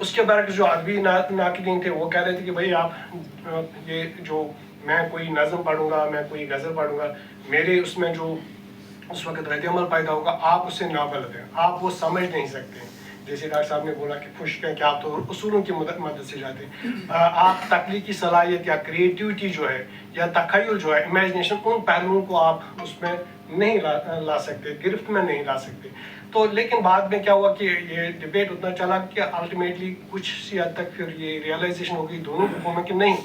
اس کے برعکس جو ادبی ناقدین تھے وہ کہہ رہے تھے کہ بھائی آپ یہ جو میں کوئی نظم پڑھوں گا، میں کوئی غزل پڑھوں گا، میرے اس میں جو اس وقت رد عمل پیدا ہوگا آپ اس سے نابلد ہیں، آپ وہ سمجھ نہیں سکتے. جیسے ڈاکٹر صاحب نے بولا کہ خشک ہیں کہ آپ تو اصولوں کی مدد سے جاتے ہیں، آپ تخلیقی صلاحیت یا کریٹیوٹی جو ہے یا تخیل جو ہے، امیجنیشن، ان پہلوؤں کو آپ اس میں نہیں لا سکتے، گرفت میں نہیں لا سکتے. تو لیکن بعد میں کیا ہوا کہ یہ ڈبیٹ اتنا چلا کہ الٹیمیٹلی کچھ سی حد تک پھر یہ ریئلائزیشن ہو گئی دونوں گروپوں میں کہ نہیں،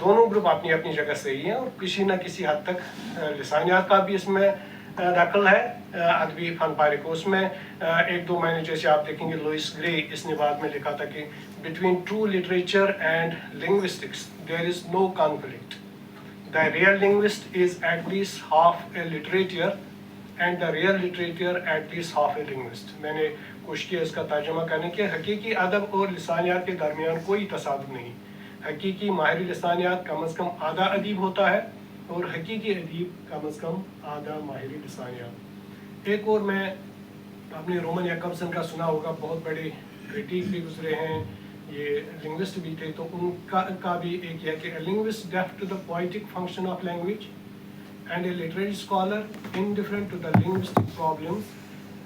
دونوں گروپ اپنی اپنی جگہ صحیح ہیں، اور کسی نہ کسی حد تک لسانیات کا بھی اس میں دخل ہے ادبی فن پارے کو. اس میں ایک دو معنی جیسے آپ دیکھیں گے لوئس گرے اس نے بعد میں لکھا تھا کہ between true literature and linguistics there is no conflict. The real linguist is at least half a literature and the real literature at least half a linguist. میں نے کوشش کی اس کا ترجمہ کرنے کے حقیقی ادب اور لسانیات کے درمیان کوئی تصادم نہیں. حقیقی ماہر لسانیات کم از کم آدھا ادیب ہوتا ہے اور حقیقی ادیب کم از کم آدھا ماہر لسانیات. ایک اور میں آپ نے رومن یعقوبسن کا سنا ہوگا، بہت بڑے کریٹیک بھی گزرے ہیں، یہ لنگوسٹ بھی تھے. تو ان کا بھی ایک یہ کہ linguist deaf to the poetic function of language and a literary scholar indifferent to the linguistic problems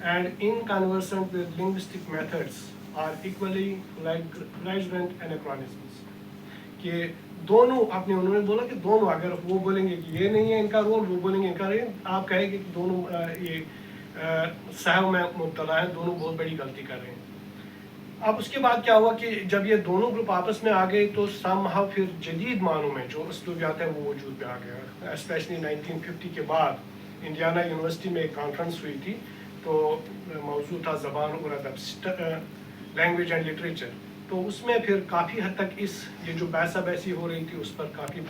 and unconversant with linguistic methods are equally flagrant anachronisms. کہ دونوں اپنے انہوں نے بولا کہ دونوں، اگر وہ بولیں گے کہ یہ نہیں ہے ان کا رول، وہ بولیں گے ان کا رول، آپ کہیں گے کہ دونوں یہ سہو میں مبتلا ہیں، دونوں بہت بڑی غلطی کر رہے ہیں. اب اس کے بعد کیا ہوا کہ جب یہ دونوں گروپ آپس میں آ گئے تو سم ہاؤ پھر جدید معنوں میں جو اسلوبیات ہیں وہ وجود پہ آ گیا. اسپیشلی 1950 کے بعد انڈیانا یونیورسٹی میں ایک کانفرنس ہوئی تھی، تو موضوع تھا زبان اور ادب، لینگویج اینڈ لٹریچر. تو اس میں پھر کافی حد تک یہ جو بحثہ بحثی ہو رہی تھی اس پر کافی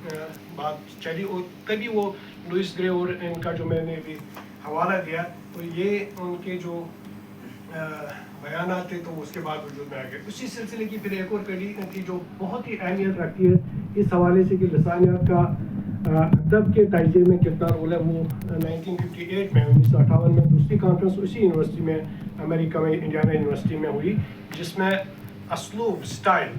بات چلی، اور تبھی وہ لوئس گرے اور ان کا جو میں نے بھی حوالہ دیا تو یہ ان کے جو بیانات تھے تو اس کے بعد وجود میں آ گئے. اسی سلسلے کی پھر ایک اور پیڑھی تھی جو بہت ہی اہمیت رکھتی ہے اس حوالے سے کہ لسانیات کا ادب کے تجزیے میں کتنا رول ہے. وہ 1958 میں 1958 میں دوسری کانفرنس اسی یونیورسٹی میں امریکہ میں انڈیانا یونیورسٹی میں ہوئی، جس میں اسلوب اسٹائل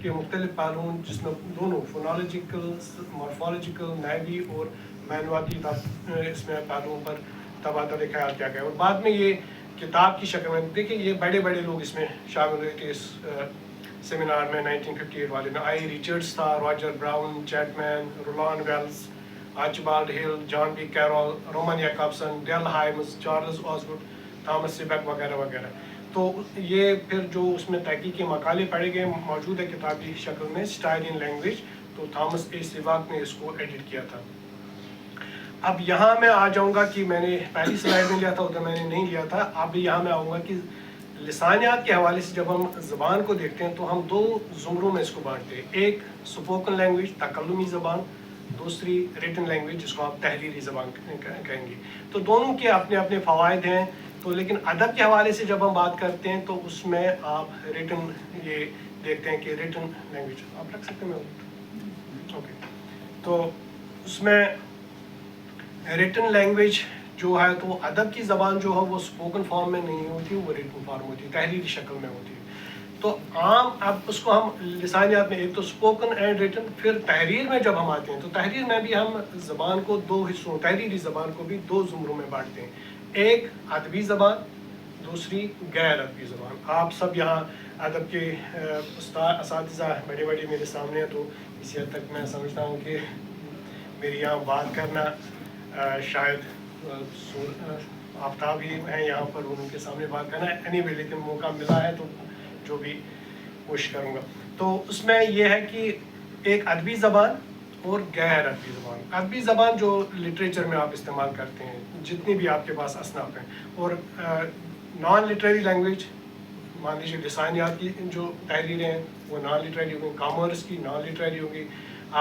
کے مختلف پہلوؤں، جس میں دونوں فونالوجیکل، مارفالوجیکل، نحوی اور معنویاتی اس میں پہلوؤں پر تبادلہ خیال کیا گیا. اور بعد میں یہ کتاب کی شکل میں دیکھیں، یہ بڑے بڑے لوگ اس میں شامل ہوئے تھے اس سیمینار میں 1958 والے میں. آئی ریچرڈس تھا، Roger Brown, Chatman, Rulon Wells, Archibald Hill, John B Carroll, Roman Jakobson, Dell Hymes, Charles Osgood, Thomas Sebeok وغیرہ وغیرہ. تو یہ پھر جو اس میں تحقیقی مقالے پڑھے گئے موجود ہے کتابی شکل میں، اسٹائل ان لینگویج، تو تھامس اے سیبیک نے اس کو ایڈٹ کیا تھا. اب یہاں میں آ جاؤں گا کہ میں نے پہلی سلائڈ میں لیا تھا، ادھر میں نے نہیں لیا تھا. اب یہاں میں آؤں گا کہ لسانیات کے حوالے سے جب ہم زبان کو دیکھتے ہیں تو ہم دو زمروں میں اس کو بانٹتے ہیں. ایک اسپوکن لینگویج، تکلمی زبان، دوسری ریٹن لینگویج جس کو آپ تحریری زبان کہیں گے. تو دونوں کے اپنے اپنے فوائد ہیں. تو لیکن ادب کے حوالے سے جب ہم بات کرتے ہیں تو اس میں آپ ریٹن یہ دیکھتے ہیں کہ ریٹن لینگویج آپ رکھ سکتے ہیں. اوکے، تو اس میں ریٹن لینگویج جو ہے تو ادب کی زبان جو ہے وہ اسپوکن فارم میں نہیں ہوتی، وہ ریٹن فارم ہوتی ہے، تحریری شکل میں ہوتی ہے. تو عام اب اس کو ہم لسانیات میں ایک تو اسپوکن اینڈ ریٹن، پھر تحریر میں جب ہم آتے ہیں تو تحریر میں بھی ہم زبان کو دو حصوں، تحریری زبان کو بھی دو زمروں میں بانٹتے ہیں. ایک ادبی زبان، دوسری غیر ادبی زبان. آپ سب یہاں ادب کے اساتذہ بڑے بڑے میرے سامنے ہیں، تو اسی حد تک میں سمجھتا ہوں کہ میری یہاں بات کرنا شاید آفتاب ہی ہیں یہاں پر ان کے سامنے بات کرنا اینی وے، لیکن موقع ملا ہے تو جو بھی کوشش کروں گا. تو اس میں یہ ہے کہ ایک ادبی زبان اور غیر ادبی زبان. ادبی زبان جو لٹریچر میں آپ استعمال کرتے ہیں، جتنی بھی آپ کے پاس اصناف ہیں، اور نان لٹریری لینگویج، مان لیجیے لسانیات کی جو تحریریں ہیں وہ نان لٹریری ہوں گی، کامرس کی نان لٹریری ہوگی،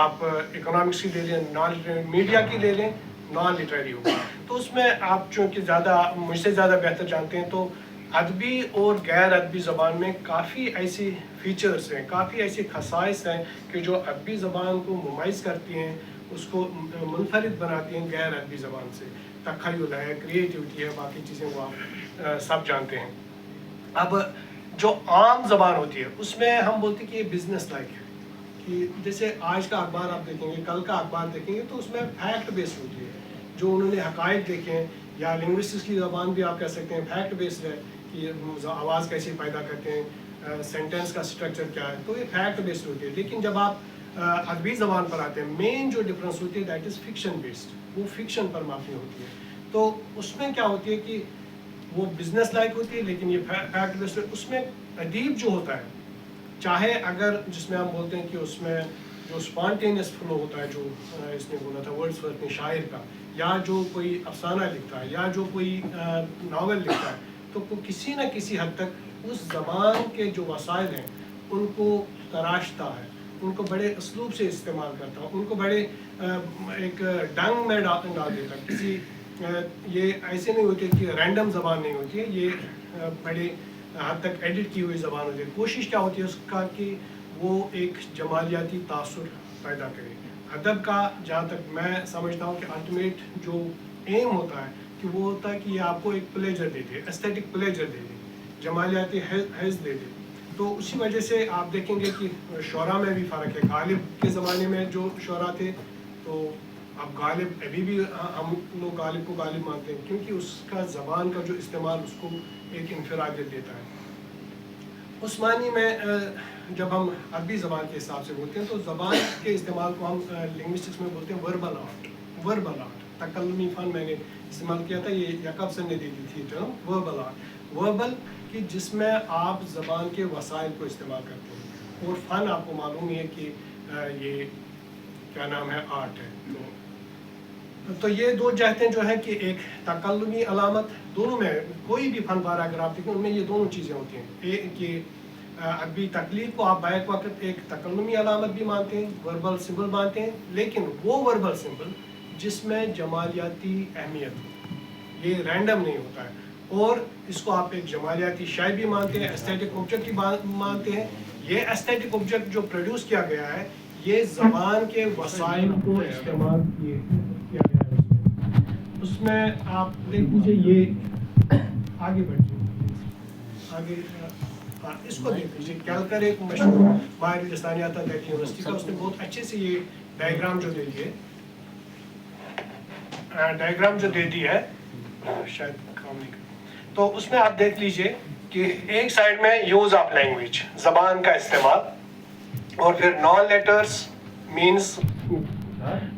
آپ اکنامکس کی لے لیں نان لٹریری، میڈیا کی لے لیں نان لٹریری ہوگی. تو اس میں آپ چونکہ زیادہ مجھ سے زیادہ بہتر جانتے ہیں، تو ادبی اور غیر ادبی زبان میں کافی ایسی فیچرز ہیں، کافی ایسی خصائص ہیں کہ جو ادبی زبان کو مميز کرتی ہیں، اس کو منفرد بناتی ہیں غیر ادبی زبان سے. تخیل ہے، کریٹیوٹی ہے، باقی چیزیں وہ آپ سب جانتے ہیں. اب جو عام زبان ہوتی ہے اس میں ہم بولتے ہیں کہ یہ بزنس لائک ہے، کہ جیسے آج کا اخبار آپ دیکھیں گے، کل کا اخبار دیکھیں گے تو اس میں فیکٹ بیسڈ ہوتی ہے، جو انہوں نے حقائق دیکھے ہیں، یا لنگوسٹکس کی زبان بھی آپ کہہ سکتے ہیں فیکٹ بیسڈ ہے، کہ آواز کیسے پیدا کرتے ہیں، سینٹینس کا اسٹرکچر کیا ہے، تو یہ فیکٹ بیسڈ ہوتی ہے. لیکن جب آپ ادبی زبان پر آتے ہیں، مین جو ڈفرینس ہوتی ہے دیٹ از فکشن بیسڈ، وہ فکشن پر مبنی ہوتی ہے. تو اس میں کیا ہوتی ہے کہ وہ بزنس لائک ہوتی ہے، لیکن یہ فیکٹ بیسڈ ہے. اس میں ادیب جو ہوتا ہے، چاہے اگر جس میں ہم بولتے ہیں کہ اس میں جو اسپانٹینیس فلو ہوتا ہے، جو اس نے بولا تھا ورڈسورتھ نے شاعر کا، یا جو کوئی افسانہ لکھتا ہے، یا جو کوئی ناول لکھتا ہے، تو کسی نہ کسی حد تک اس زبان کے جو وسائل ہیں ان کو تراشتا ہے، ان کو بڑے اسلوب سے استعمال کرتا ہے، ان کو بڑے ایک ڈنگ میں ڈال دیتا ہے. کسی یہ ایسے نہیں ہوتی کہ رینڈم زبان نہیں ہوتی ہے، یہ بڑے حد تک ایڈٹ کی ہوئی زبان ہوتی ہے. کوشش کیا ہوتی ہے اس کا کہ وہ ایک جمالیاتی تاثر پیدا کرے. ادب کا جہاں تک میں سمجھتا ہوں کہ الٹیمیٹ جو ایم ہوتا ہے کہ وہ ہوتا ہے کہ یہ آپ کو ایک پلیجر دے دے، ایستھیٹک پلیجر دے دے، جمالیاتی حیض دے دے. تو اسی وجہ سے آپ دیکھیں گے کہ شعراء میں بھی فرق ہے. غالب کے زمانے میں جو شعراء تھے، تو اب غالب ابھی بھی ہم لوگ غالب کو غالب مانتے ہیں، کیونکہ اس کا زبان کا جو استعمال اس کو ایک انفرادیت دیتا ہے. اس معنی میں جب ہم عربی زبان کے حساب سے بولتے ہیں تو زبان کے استعمال کو ہم لنگوسٹکس میں بولتے ہیں وربل آرٹ. وربل آرٹ، تکلمی فن میں نے استعمال کیا تھا، یہ یعقوبسن نے دی تھی ٹرم وربل آرٹ. وربل کہ جس میں آپ زبان کے وسائل کو استعمال کرتے ہیں، اور فن آپ کو معلوم ہی ہے کہ یہ کیا نام ہے، آرٹ ہے. تو یہ دو جہتیں جو ہیں کہ ایک تکلمی علامت، دونوں میں کوئی بھی فن پارہ اگر آپ دیکھیں ان میں یہ دونوں چیزیں ہوتی ہیں. ایک کہ ادبی تکلیف کو آپ بیک وقت ایک تکلمی علامت بھی مانتے ہیں، وربل سمبل مانتے ہیں، لیکن وہ وربل سمبل جس میں جمالیاتی اہمیت ہو، یہ رینڈم نہیں ہوتا ہے. اور اس کو آپ ایک جمالیاتی شے بھی مانتے ہیں، ایستھیٹک آبجیکٹ بھی مانتے ہیں. یہ ایستھیٹک آبجیکٹ جو پروڈیوس کیا گیا ہے، یہ زبان کے وسائل کو استعمال کیا گیا ہے. اس میں آپ دیکھ لیجیے، یہ آگے بڑھیے، آگے اس کو دیکھ لیجیے. کیلکر ایک مشہور ماہر لسانیات تھا دہلی یونیورسٹی کا، اس نے بہت اچھے سے یہ ڈائیگرام جو دے دی ہے، شاید کام نہیں کرتا. تو اس میں آپ دیکھ لیجیے کہ ایک سائڈ میں یوز آف لینگویج، زبان کا استعمال، اور پھر نان لیٹرز مینس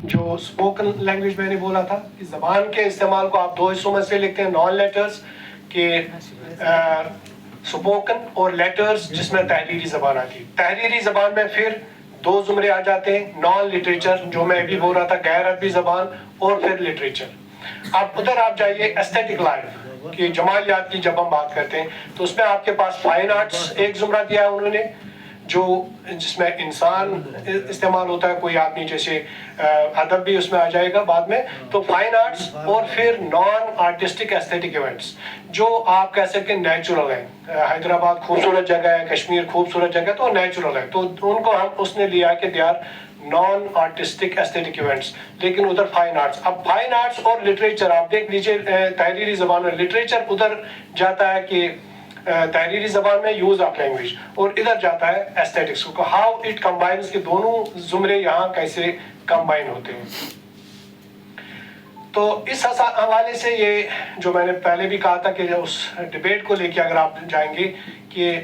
جو اسپوکن لینگویج میں نے بولا تھا کہ زبان کے استعمال کو آپ دو حصوں میں سے لکھتے ہیں. نان لیٹرز کے اسپوکن، اور لیٹرز جس میں تحریری زبان آتی ہے. تحریری زبان میں پھر دو زمرے آ جاتے ہیں، نان لٹریچر جو میں ابھی بول رہا تھا، غیر عربی زبان، اور پھر لٹریچر. اب ادھر آپ جائیے ایستھیٹک لائف کی جمالیات کی جب ہم بات کرتے ہیں تو اس میں آپ کے پاس فائن آرٹس ایک زمرہ دیا ہے انہوں نے، جو جس میں انسان استعمال ہوتا ہے، کوئی آدمی، جیسے ادب بھی اس میں آ جائے گا بعد میں. تو فائن آرٹس، اور پھر نان آرٹسٹک ایستھیٹک ایونٹس جو آپ کہہ سکتے ہیں نیچرل ہیں. حیدرآباد خوبصورت جگہ ہے، کشمیر خوبصورت جگہ ہے، تو نیچرل ہے، تو ان کو ہم اس نے لیا کہ they are non artistic aesthetic events. لیکن ادھر فائن آرٹس. اب فائن آرٹس اور لٹریچر آپ دیکھ لیجیے، تحریری زبان میں لٹریچر ادھر جاتا ہے کہ تحریری زبان میں یوز آف لینگویج، اور ادھر جاتا ہے ایستھیٹکس کو، ہاؤ اٹ کمبائنز، کے دونوں زمرے یہاں کیسے کمبائن ہوتے ہیں. تو اس حوالے سے یہ جو میں نے پہلے بھی کہا تھا کہ اس ڈیبیٹ کو لے کے اگر آپ جائیں گے کہ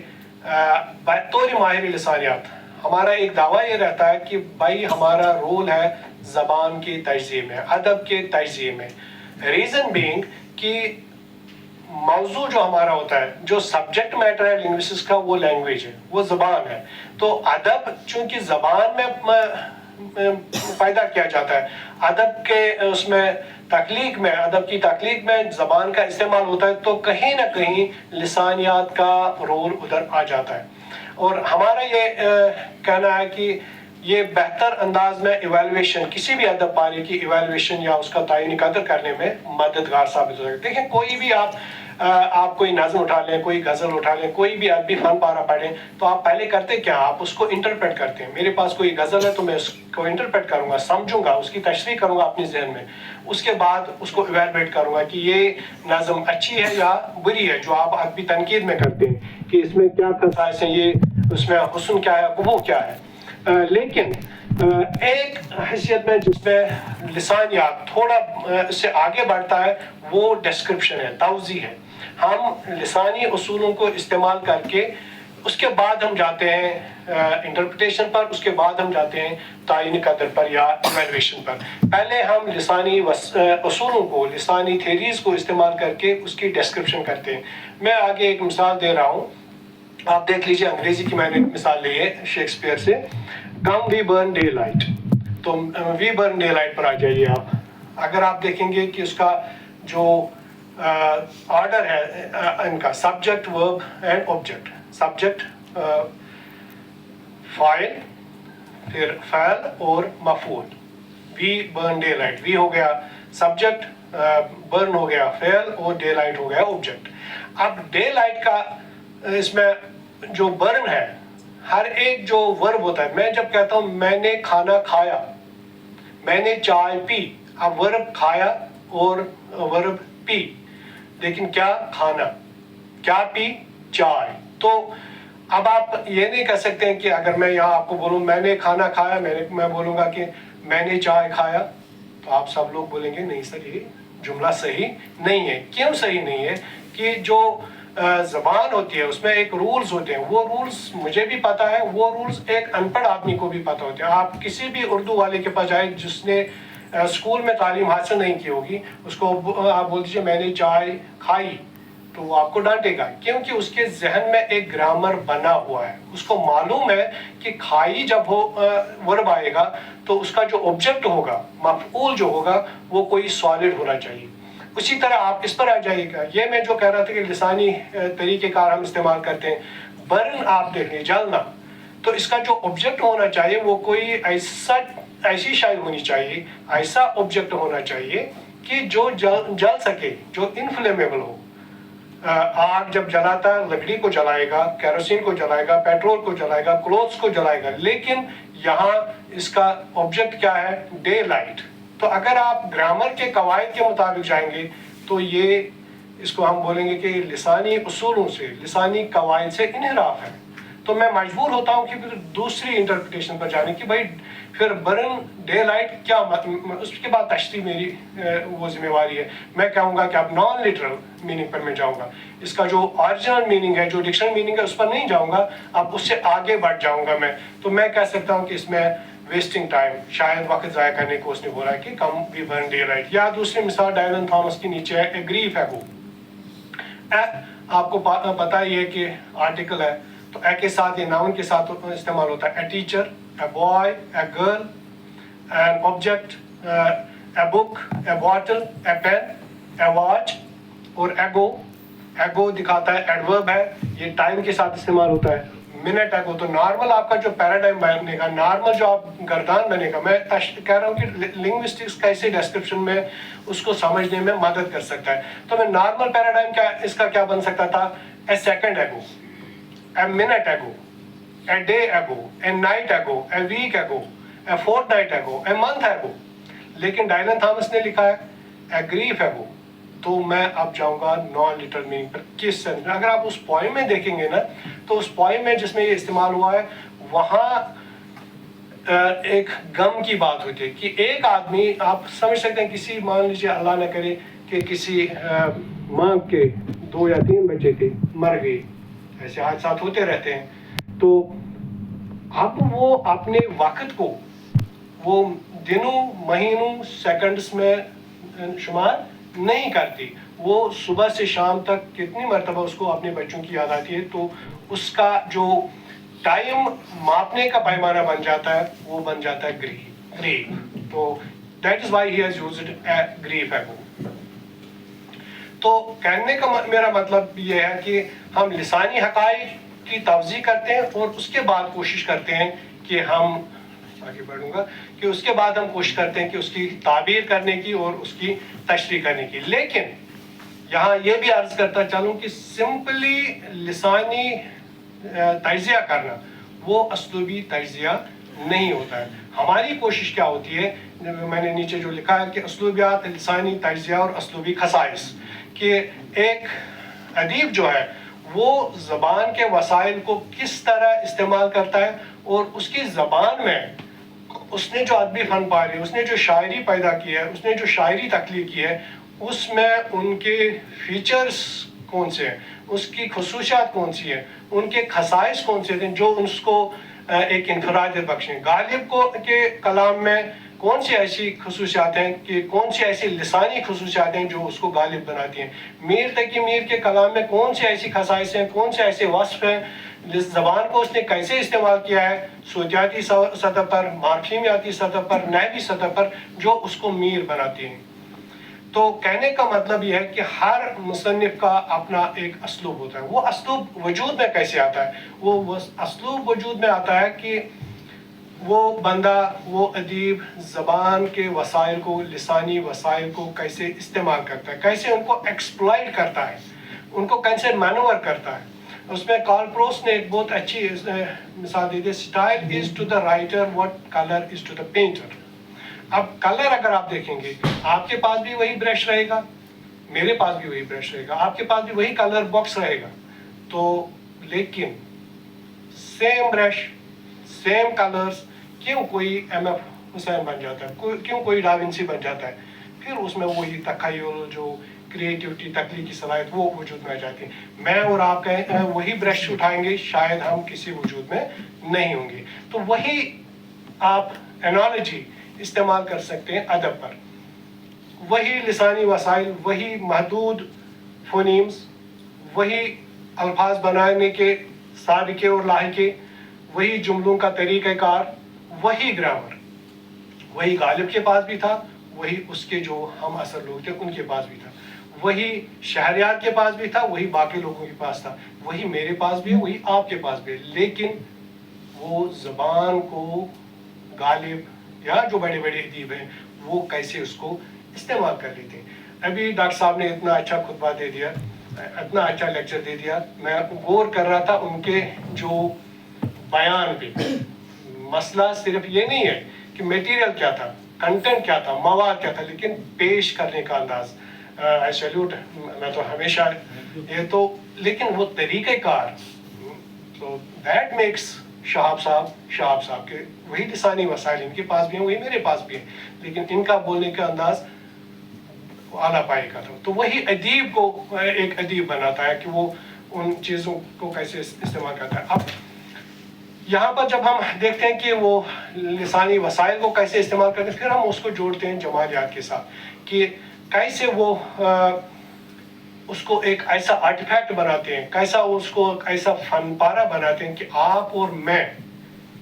بطور ماہر لسانیات ہمارا ایک دعویٰ یہ رہتا ہے کہ بھائی ہمارا رول ہے زبان کے تجزیے میں، ادب کے تجزیے میں. ریزن بینگ کہ موضوع جو ہمارا ہوتا ہے، جو سبجیکٹ میٹر ہے لنگوسٹکس کا، وہ لینگویج ہے، وہ زبان ہے. تو ادب چونکہ زبان میں پیدا کیا جاتا ہے، ادب کے اس میں تخلیق میں، ادب کی تخلیق میں زبان کا استعمال ہوتا ہے، تو کہیں نہ کہیں لسانیات کا رول ادھر آ جاتا ہے. اور ہمارا یہ کہنا ہے کہ یہ بہتر انداز میں ایویلویشن، کسی بھی ادب پارے کی ایویلویشن یا اس کا تعین قدر کرنے میں مددگار ثابت ہو سکتا ہے. دیکھیں کوئی بھی آپ کوئی نظم اٹھا لیں، کوئی غزل اٹھا لیں، کوئی بھی عربی فن پارہ پڑھیں، تو آپ پہلے کرتے کیا؟ آپ اس کو انٹرپریٹ کرتے ہیں. میرے پاس کوئی غزل ہے تو میں اس کو انٹرپریٹ کروں گا، سمجھوں گا، اس کی تشریح کروں گا اپنے ذہن میں. اس کے بعد اس کو ایویلویٹ کروں گا کہ یہ نظم اچھی ہے یا بری ہے، جو آپ ادبی تنقید میں کرتے ہیں کہ اس میں کیا خصائص ہیں، یہ اس میں حسن کیا ہے، وہ کیا ہے. لیکن ایک حیثیت میں جس میں لسانیات تھوڑا اس سے آگے بڑھتا ہے وہ ڈسکرپشن ہے، توضیح ہے. ہم لسانی اصولوں کو استعمال کر کے اس کے بعد ہم جاتے ہیں انٹرپریٹیشن پر، اس کے بعد ہم جاتے ہیں تعین قدر پر یا ایویلویشن پر. پہلے ہم لسانی اصولوں کو، لسانی تھیریز کو استعمال کر کے اس کی ڈسکرپشن کرتے ہیں. میں آگے ایک مثال دے رہا ہوں، آپ دیکھ لیجئے. انگریزی کی میں نے مثال لی ہے شیکسپیئر سے. کم وی برن ڈے لائٹ، تو وی برن ڈے لائٹ پر آ جائیے آپ. اگر آپ دیکھیں گے کہ اس کا جو آرڈر ہے ان کا سبجیکٹ، ورب اینڈ آبجیکٹ. سبجیکٹ فاعل، پھر فعل اور مفعول. وی برن ڈے لائٹ، وی ہو گیا سبجیکٹ، برن ہو گیا فعل اور ڈے لائٹ ہو گیا آبجیکٹ. اب ڈے لائٹ کا اس میں جو برن ہے، ہر ایک جو ورب ہوتا ہے، میں جب کہتا ہوں میں نے کھانا کھایا، میں نے چائے پی. اب ورب کھایا اور ورب پی، لیکن کیا کھانا، کیا پی چائے. تو اب آپ یہ نہیں کہہ سکتے ہیں کہ اگر میں یہاں آپ کو بولوں میں نے کھانا کھایا، میں بولوں گا کہ میں نے چائے کھایا، تو آپ سب لوگ بولیں گے نہیں سر یہ جملہ صحیح نہیں ہے. کیوں صحیح نہیں ہے؟ کہ جو زبان ہوتی ہے اس میں ایک رولز ہوتے ہیں، وہ رولز مجھے بھی پتا ہے، وہ رولز ایک ان پڑھ آدمی کو بھی پتا ہوتے ہیں. آپ کسی بھی اردو والے کے پاس جائیں جس نے اسکول میں تعلیم حاصل نہیں کی ہوگی، اس کو آپ بول دیجیے میں نے چائے کھائی، تو وہ آپ کو ڈانٹے گا، کیونکہ اس کے ذہن میں ایک گرامر بنا ہوا ہے. اس کو معلوم ہے کہ کھائی جب ورب آئے گا تو اس کا جو آبجیکٹ ہوگا، مفعول جو ہوگا، وہ کوئی سالڈ ہونا چاہیے. اسی طرح آپ اس پر آ جائیے گا. یہ میں جو کہہ رہا تھا کہ لسانی طریقہ کار ہم استعمال کرتے ہیں. برن آپ دیکھیں، جلنا، تو اس کا جو آبجیکٹ ہونا چاہیے وہ کوئی ایسی شے ہونی چاہیے، ایسا آبجیکٹ ہونا چاہیے کہ جو جل سکے، جو انفلیمیبل ہو. آگ جب جلاتا ہے لکڑی کو جلائے گا، کیروسین کو جلائے گا، پیٹرول کو جلائے گا، کلوتھس کو جلائے گا. لیکن یہاں اس کا آبجیکٹ کیا ہے؟ Day light. تو اگر آپ گرامر کے قواعد کے مطابق جائیں گے تو یہ اس کو ہم بولیں گے کہ لسانی اصولوں سے، لسانی قواعد سے انحراف ہے. تو میں مجبور ہوتا ہوں کہ پھر دوسری انٹرپریٹیشن پر جانے کی. بھائی پھر برن ڈے لائٹ کیا اس کے بعد تشریح میری وہ ذمہ واری ہے. میں کہوں گا کہ اب نان لٹرل میننگ پر میں جاؤں گا. اس کا جو اوریجنل میننگ ہے، جو ڈکشنری میننگ ہے، اس پر نہیں جاؤں گا. اب اس سے آگے بڑھ جاؤں گا میں. تو میں کہہ سکتا ہوں کہ اس میں ویسٹنگ ٹائم، شاید وقت ضائع کرنے کو اس نے بولا کہ کم وی برن ڈے لائٹ. یا دوسری مثال ڈائلن تھامس کی نیچے ہے، اے گریف ایگو. آپ کو پتا ہی ہے کہ آرٹیکل ہے، تو اے کے ساتھ یہ ناؤن کے ساتھ استعمال ہوتا ہے. A teacher, a boy, a girl, an object, a book, a bottle, a pen, a watch. اور ایگو، ایگو دکھاتا ہے ایڈورب ہے، یہ ٹائم کے ساتھ استعمال ہوتا ہے. منٹ ایگو، تو نارمل آپ کا جو پیراڈائم بنے گا، نارمل جو آپ گردان بنے گا. میں کہہ رہا ہوں کہ لنگوسٹکس کیسے ڈسکرپشن میں اس کو سمجھنے میں مدد کر سکتا ہے. تو میں نارمل پیراڈائم کیا اس کا کیا بن سکتا تھا؟ A second ago, a minute ago, a day ago, a night ago, a week ago, a fortnight ago, a month ago. لیکن ڈائلن تھامس نے لکھا ہے اے گریف ایگو. تو میں اب جاؤں گا نان لٹرل میننگ پر. کس سینس میں؟ اگر آپ اس پوائم میں دیکھیں گے نا، تو اس پوائم میں جس میں یہ استعمال ہوا ہے وہاں ایک غم کی بات ہوتی ہے کہ ایک آدمی، آپ سمجھ سکتے ہیں کسی، مان لیجیے اللہ نہ کرے کہ کسی ماں کے 2 یا 3 بچے تھے، مر گئے. ایسے حادثات ہوتے رہتے ہیں. تو اب وہ اپنے وقت کو وہ دنوں، مہینوں، سیکنڈز میں شمار نہیں کرتی. وہ صبح سے شام تک کتنی مرتبہ اس کو اپنے بچوں کی یاد آتی ہے. تو اس کا جو ٹائم ماپنے کا پیمانہ بن جاتا ہے وہ بن جاتا ہے گریف. تو that is why he has used a grief ego. تو کہنے کا میرا مطلب یہ ہے کہ ہم لسانی حقائق کی توضیح کرتے ہیں اور اس کے بعد کوشش کرتے ہیں کہ ہم آگے بڑھوں گا کہ اس کے بعد ہم کوشش کرتے ہیں کہ اس کی تعبیر کرنے کی اور اس کی تشریح کرنے کی. لیکن یہاں یہ بھی عرض کرتا چلوں کہ سمپلی لسانی تجزیہ کرنا وہ اسلوبی تجزیہ نہیں ہوتا ہے. ہماری کوشش کیا ہوتی ہے، میں نے نیچے جو لکھا ہے کہ اسلوبیات، لسانی تجزیہ اور اسلوبی خصائص، کہ ایک ادیب جو ہے وہ زبان کے وسائل کو کس طرح استعمال کرتا ہے، اور اس کی زبان میں اس نے جو ادبی فن پارے، اس نے جو شاعری پیدا کی ہے، اس نے جو شاعری تخلیق کی ہے، اس میں ان کے فیچرز کون سے ہیں، اس کی خصوصیات کون سی ہیں، ان کے خصائص کون سے ہیں جو اس کو ایک انفرادیت بخشیں۔ غالب کو کے کلام میں کون سی ایسی خصوصیات ہیں، کہ کون سی ایسی لسانی خصوصیات ہیں جو اس کو غالب بناتی ہیں۔ میر تقی میر کے کلام میں کون سی ایسی خصائص ہیں، کون سے ایسے وصف ہیں، زبان کو اس نے کیسے استعمال کیا ہے، صوتیاتی سطح پر، مارفیمیاتی سطح پر، نحوی سطح پر، جو اس کو میر بناتی ہیں۔ تو کہنے کا مطلب یہ ہے کہ ہر مصنف کا اپنا ایک اسلوب ہوتا ہے۔ وہ اسلوب وجود میں کیسے آتا ہے؟ وہ اسلوب وجود میں آتا ہے کہ وہ بندہ، وہ ادیب زبان کے وسائل کو، لسانی وسائل کو کیسے استعمال کرتا ہے، کیسے ان کو ایکسپلائٹ کرتا ہے، ان کو کیسے مینور کرتا ہے۔ اس میں کارل پروسٹ نے ایک بہت اچھی مثال دی تھی، style is to the writer what colour is to the painter. اب کلر اگر آپ دیکھیں گے، آپ کے پاس بھی وہی برش رہے گا، میرے پاس بھی وہی برش رہے گا، آپ کے پاس بھی وہی کلر باکس رہے گا، تو لیکن سیم برش، سیم کلرز، کیوں کوئی ایم ایف حسین بن جاتا ہے، کیوں کوئی ڈاونسی بن جاتا ہے؟ پھر اس میں وہی تخیل، جو کریٹیوٹی، تخلیقی صلاحیت، وہ وجود میں آ جاتی ہے۔ میں اور آپ وہی برش اٹھائیں گے، شاید ہم کسی وجود میں نہیں ہوں گے۔ تو وہی آپ انالوجی استعمال کر سکتے ہیں ادب پر۔ وہی لسانی وسائل، وہی محدود فونیمز، وہی الفاظ بنانے کے سابقے اور لاحقے، وہی جملوں کا طریقہ کار، وہی گرامر، وہی غالب کے پاس بھی تھا، وہی اس کے جو ہم اثر لوگ تھے ان کے پاس بھی تھا، وہی شہریار کے پاس بھی تھا، وہی باقی لوگوں کے پاس تھا، وہی میرے پاس بھی ہے، وہی آپ کے پاس بھی ہے۔ لیکن وہ زبان کو غالب یا جو بڑے بڑے ادیب ہیں وہ کیسے اس کو استعمال کر لیتے ہیں۔ ابھی ڈاکٹر صاحب نے اتنا اچھا خطبہ دے دیا، اتنا اچھا لیکچر دے دیا، میں غور کر رہا تھا ان کے جو بیان پہ۔ مسئلہ صرف یہ نہیں ہے کہ میٹیریل کیا تھا، کنٹینٹ کیا تھا، مواد کیا تھا، لیکن پیش کرنے کا انداز۔ آئی سیلیوٹ، میں تو ہمیشہ یہ تو، لیکن وہ طریقہ کار، تو دیٹ میکس شہاب صاحب کے وہی لسانی وسائل ان کے پاس بھی ہیں، وہی میرے پاس بھی ہیں، لیکن ان کا بولنے کا انداز اعلیٰ پائے کا تھا۔ تو وہی ادیب کو ایک ادیب بناتا ہے کہ وہ ان چیزوں کو کیسے استعمال کرتا ہے۔ اب یہاں پر جب ہم دیکھتے ہیں کہ وہ لسانی وسائل کو کیسے استعمال کرتے ہیں، پھر ہم اس کو جوڑتے ہیں جمالیات کے ساتھ، کہ کیسے وہ اس کو ایک ایسا آرٹیفیکٹ بناتے ہیں، کیسا اس کو ایسا فن پارہ بناتے ہیں کہ آپ اور میں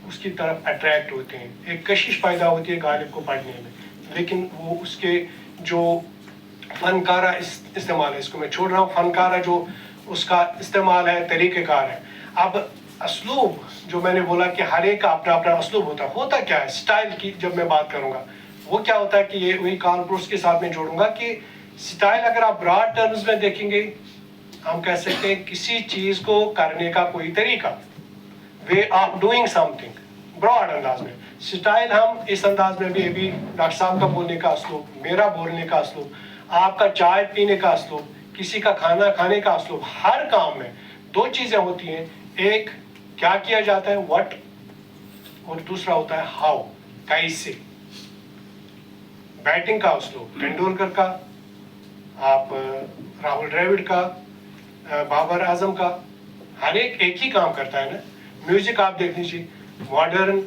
اس کی طرف اٹریکٹ ہوتے ہیں، ایک کشش پیدا ہوتی ہے غالب کو پڑھنے میں۔ لیکن وہ اس کے جو فنکارہ استعمال ہے، اس کو میں چھوڑ رہا ہوں، فنکارہ جو اس کا استعمال ہے، طریقہ کار ہے۔ اب اسلوب، جو میں نے بولا کہ ہر ایک کا اپنا اپنا اسلوب ہوتا کیا ہے؟ سٹائل کی جب میں بات کروں گا، وہ کیا ہوتا ہے کہ یہ وہی کارل پروسٹ کے ساتھ میں جوڑوں گا کہ سٹائل اگر آپ براڈ ٹرمز میں دیکھیں گے، ہم کہہ سکتے ہیں کسی چیز کو کرنے کا کوئی طریقہ، way of doing something, broad انداز میں۔ سٹائل ہم اس انداز میں بھی ابھی ڈاکٹر صاحب کا بولنے کا اسلوب، میرا بولنے کا اسلوب، آپ کا چائے پینے کا اسلوب، کسی کا کھانا کھانے کا اسلوب، ہر کام میں دو چیزیں ہوتی ہیں، ایک کیا کیا جاتا ہے، what، اور دوسرا ہوتا ہے how، کیسے۔ بیٹنگ کا اسلوب ٹینڈولکر کا، آپ راہل ڈراوڈ کا، بابر اعظم کا، ہر ایک ہی کام کرتا ہے نا۔ میوزک آپ دیکھ لیجیے، ماڈرن،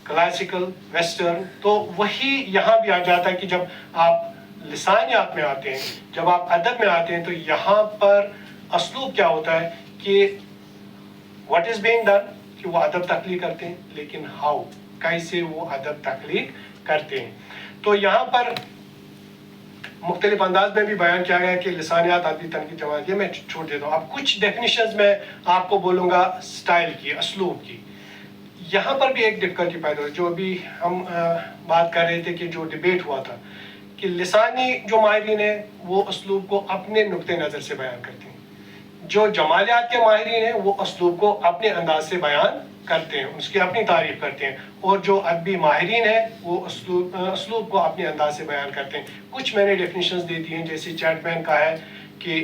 کلاسیکل، ویسٹرن، تو وہی یہاں بھی آ جاتا ہے کہ جب آپ لسانیات میں آتے ہیں، جب آپ ادب میں آتے ہیں، تو یہاں پر اسلوب کیا ہوتا ہے کہ what is being done، کہ وہ ادب تخلیق کرتے ہیں، لیکن how، کیسے وہ ادب تخلیق کرتے ہیں۔ تو یہاں پر مختلف انداز میں بھی بیان کیا گیا ہے کہ لسانیات ادبی تنقید جماعت، یہ میں چھوڑ دیتا ہوں۔ اب کچھ ڈیفینیشنز میں آپ کو بولوں گا سٹائل کی، اسلوب کی۔ یہاں پر بھی ایک ڈفیکلٹی پیدا ہوئی، جو ابھی ہم بات کر رہے تھے کہ جو ڈیبیٹ ہوا تھا، کہ لسانی جو ماہرین ہیں وہ اسلوب کو اپنے نقطہ نظر سے بیان کرتے ہیں، جو جمالیات کے ماہرین ہیں وہ اسلوب کو اپنے انداز سے بیان کرتے ہیں، اس کی اپنی تعریف کرتے ہیں، اور جو ادبی ماہرین ہیں وہ اسلوب کو اپنے انداز سے بیان کرتے ہیں۔ کچھ میں نے ڈیفینیشنز دے دی ہیں، جیسے چیٹمین کا ہے کہ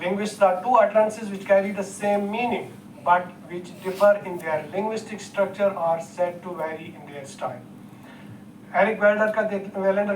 linguists are two utterances which carry the same meaning but which differ in their linguistic structure are said to vary in their style. Eric Wellender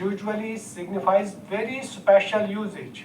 usually signifies very special usage.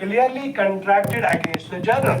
Clearly contracted against the general,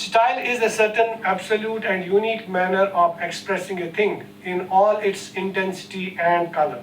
Style is a certain absolute and unique manner of expressing a thing in all its intensity and color.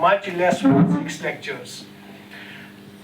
much less for 6 lectures।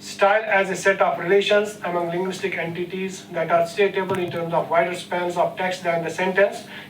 Style as a set of relations among linguistic entities that are stateable in terms of wider spans of text than the sentence।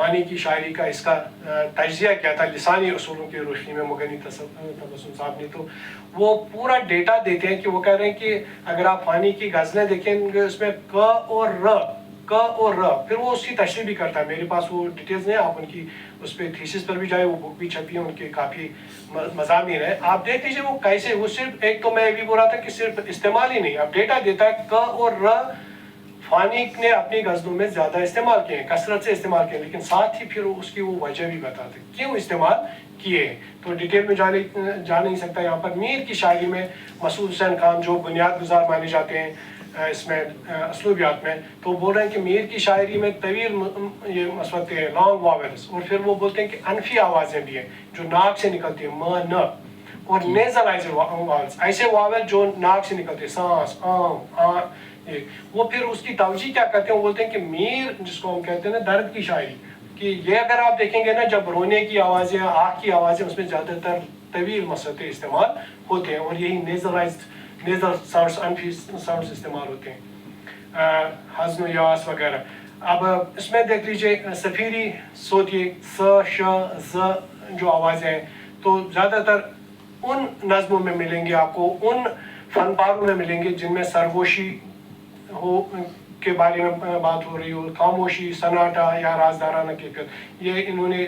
فانی کی شاعری کا اس کا تجزیہ کیا تھا لسانی اصولوں کی روشنی میں مغنی تبسم صاحب نے، تو وہ پورا ڈیٹا دیتے ہیں کہ وہ کہہ رہے ہیں کہ اگر آپ فانی کی غزلیں دیکھیں گے اس میں ق اور ر، پھر وہ اس کی تشریح بھی کرتا ہے. میرے پاس وہ ڈیٹیلز نہیں، آپ ان کی اس پہ تھیسس پر بھی جائے، وہ بک بھی چھپی ہے، ان کے کافی مضامین ہیں، آپ دیکھ لیجیے وہ کیسے. وہ صرف ایک تو میں یہ بھی بول رہا تھا کہ صرف استعمال ہی نہیں، اب ڈیٹا دیتا ہے ق اور ر فانی نے اپنی غزلوں میں زیادہ استعمال کیے ہیں، کثرت سے استعمال کیے ہیں، لیکن ساتھ ہی پھر اس کی وہ وجہ بھی بتاتے ہیں کیوں استعمال کیے ہیں. تو ڈیٹیل میں جا نہیں سکتا یہاں پر. میر کی شاعری میں مسعود حسین خان جو بنیاد گزار مانے جاتے ہیں اس میں اسلوبیات میں، تو بول رہے ہیں کہ میر کی شاعری میں طویل یہ مسوتے ہیں، لانگ واولز، اور پھر وہ بولتے ہیں کہ انفی آوازیں بھی ہیں جو ناک سے نکلتی ہیں، م ن، اور نیزلائزر واولز، ایسے واول جو ناک سے نکلتے ہیں، سانس آم وہ پھر اس کی توجہ کیا کرتے ہیں. وہ بولتے ہیں کہ میر جس کو ہم کہتے ہیں نا درد کی شاعری، کہ یہ اگر آپ دیکھیں گے نا جب رونے کی آوازیں آہ کی آوازیں اس میں زیادہ تر طویل مسوتے استعمال ہوتے ہیں، اور یہی نیزل ساؤنڈز انفی ساؤنڈز استعمال ہوتے ہیں، حزن و یاس وغیرہ. اب اس میں دیکھ لیجئے صفیری صوتیے س ش ز جو آوازیں ہیں، تو زیادہ تر ان نظموں میں ملیں گے آپ کو، ان فن پاروں میں ملیں گے جن میں سرگوشی ہو کے بارے میں بات ہو رہی ہو، خاموشی، سناٹا یا رازدارانہ کیفیت. یہ انہوں نے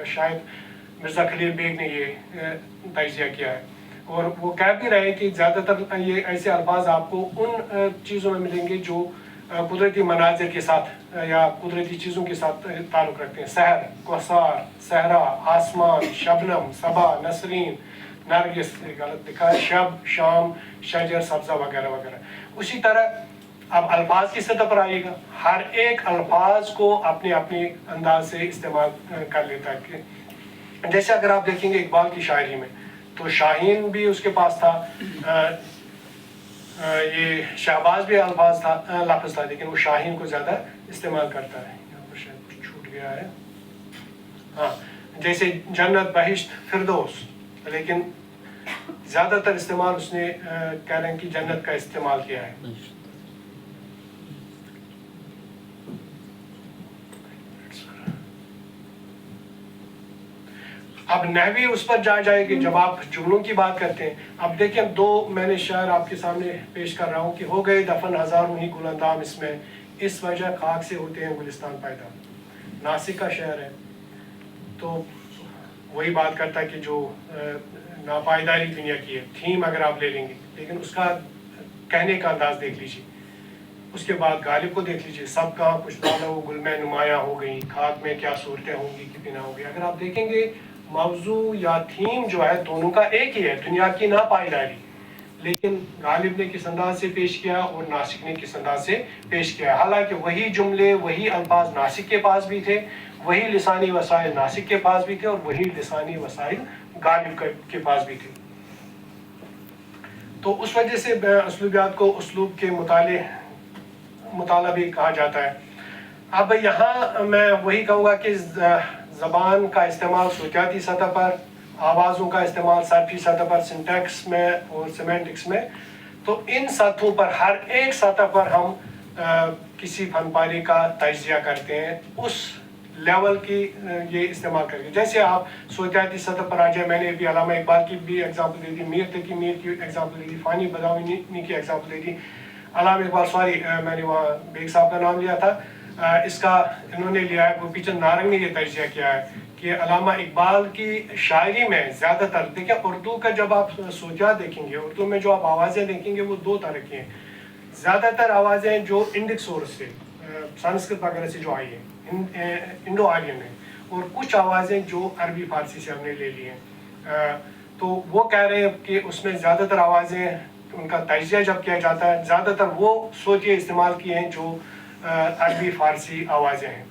شاید مرزا خلیل بیگ نے یہ تجزیہ کیا ہے، اور وہ کہہ بھی رہے کہ زیادہ تر یہ ایسے الفاظ آپ کو ان چیزوں میں ملیں گے جو قدرتی مناظر کے ساتھ یا قدرتی چیزوں کے ساتھ تعلق رکھتے ہیں. سحر، کوثر، صحرا، آسمان، شبنم، صبا، نسرین، نرگس، غلط لکھا ہے، شب، شام، شجر، سبزہ وغیرہ وغیرہ. اسی طرح اب الفاظ کی سطح پر آئیے گا، ہر ایک الفاظ کو اپنے انداز سے استعمال کر لیتا ہے. جیسے اگر آپ دیکھیں گے اقبال کی شاعری میں تو شاہین بھی اس کے پاس تھا، یہ شہباز بھی الفاظ تھا، لفظ تھا، لیکن وہ شاہین کو زیادہ استعمال کرتا ہے. یہاں پر شاید کچھ چھوٹ گیا ہے، ہاں جیسے جنت، بہشت، فردوس، لیکن زیادہ تر استعمال اس نے کہہ رہے ہیں کہ جنت کا استعمال کیا ہے. اب نحوی اس پر جائے کہ جب آپ جملوں کی بات کرتے ہیں. اب دیکھیں دو میں نے شعر آپ کے سامنے پیش کر رہا ہوں کہ ہو گئے دفن ہزاروں ہی گل اندام اس میں، اس وجہ خاک سے ہوتے ہیں گلستان پیدا. ناسک کا شعر ہے، تو وہی بات کرتا ہے کہ جو ناپائیداری دنیا کی ہے. تھیم اگر آپ لے لیں گے، لیکن اس کا کہنے کا انداز دیکھ لیجیے. اس کے بعد غالب کو دیکھ لیجیے، سب کہاں کچھ بالا وہ گل میں نمایاں ہو گئی، خاک میں کیا صورتیں ہوں گی کہ بنا ہو گئی. اگر آپ دیکھیں گے موضوع یا تھیم جو ہے دونوں کا ایک ہی ہے، دنیا کی ناپائیداری، لیکن غالب نے کس انداز سے پیش کیا اور ناسک نے کس انداز سے پیش کیا. حالانکہ وہی جملے، وہی الفاظ ناسک کے پاس بھی تھے، وہی لسانی وسائل ناسک کے پاس بھی تھے، اور وہی لسانی وسائل غالب کے پاس بھی تھے. تو اس وجہ سے اسلوبیات کو اسلوب کے مطالعہ بھی کہا جاتا ہے. اب یہاں میں وہی کہوں گا کہ زبان کا استعمال صوتیاتی سطح پر، آوازوں کا استعمال صرفی سطح پر، سنٹیکس میں اور سیمینٹکس میں، تو ان سطحوں پر ہر ایک سطح پر ہم کسی فن پارے کا تجزیہ کرتے ہیں اس لیول کی یہ استعمال کر کے. جیسے آپ صوتیاتی سطح پر آ جائے، میں نے بھی علامہ اقبال کی بھی ایگزامپل دے دی، میر تقی میر کی ایگزامپل دے دی، فانی بداونی کی ایگزامپل دے دی. علامہ اقبال میں نے وہاں بیگ صاحب کا نام لیا تھا، اس کا انہوں نے لیا ہے، گوپی چند نارنگ نے یہ تجزیہ کیا ہے کہ علامہ اقبال کی شاعری میں زیادہ تر دیکھیں اردو کا جب آپ صوتیات دیکھیں گے، اردو میں جو آپ آوازیں دیکھیں گے وہ دو طرح کی ہیں. زیادہ تر آوازیں جو انڈک سورس سے، سنسکرت وغیرہ سے جو آئی ہیں، انڈو آرین ہیں، اور کچھ آوازیں جو عربی فارسی سے ہم نے لے لی ہیں. تو وہ کہہ رہے ہیں کہ اس میں زیادہ تر آوازیں، ان کا تجزیہ جب کیا جاتا ہے، زیادہ تر وہ صوتیے استعمال کیے ہیں جو عربی فارسی آوازیں ہیں.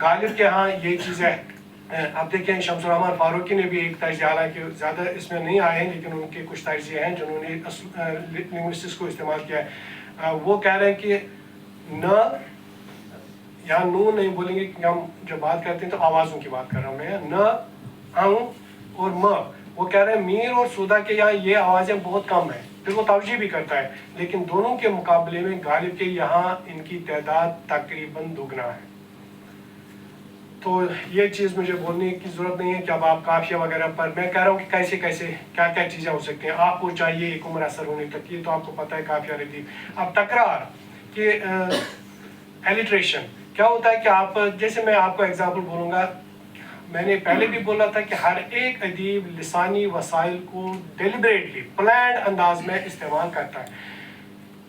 غالب کے ہاں یہ چیزیں، اب دیکھیں شمس الرحمن فاروقی نے بھی ایک تجزیہ، حالانکہ زیادہ اس میں نہیں آئے ہیں لیکن ان کے کچھ تجزیے ہیں جنہوں نے لنگوسٹکس کو استعمال کیا ہے. وہ کہہ رہے ہیں کہ نہ، یہاں نون نہیں بولیں گے کہ ہم جب بات کرتے ہیں تو آوازوں کی بات کر رہا ہوں میں، نہ، اور م. وہ کہہ رہے ہیں میر اور سودا کے یہاں یہ آوازیں بہت کم ہیں. پھر وہ توجہ بھی کرتا ہے، لیکن دونوں کے مقابلے میں غالب کے یہاں ان کی تعداد تقریباً دگنا ہے. تو یہ چیز مجھے بولنے کی ضرورت نہیں ہے کہ اب آپ کافیہ وغیرہ پر، میں کہہ رہا ہوں کہ کیسے کیسے کیا کیا چیزیں ہو سکتی ہیں. آپ کو چاہیے ایک عمر اثر ہونے تک، یہ تو آپ کو پتہ ہے کافیہ ردیف. اب تکرار کہ ایلیٹریشن کیا ہوتا ہے کہ آپ، جیسے میں آپ کو ایگزامپل بولوں گا، میں نے پہلے بھی بولا تھا کہ ہر ایک ادیب لسانی وسائل کو ڈیلیبریٹلی پلانڈ انداز میں استعمال کرتا ہے.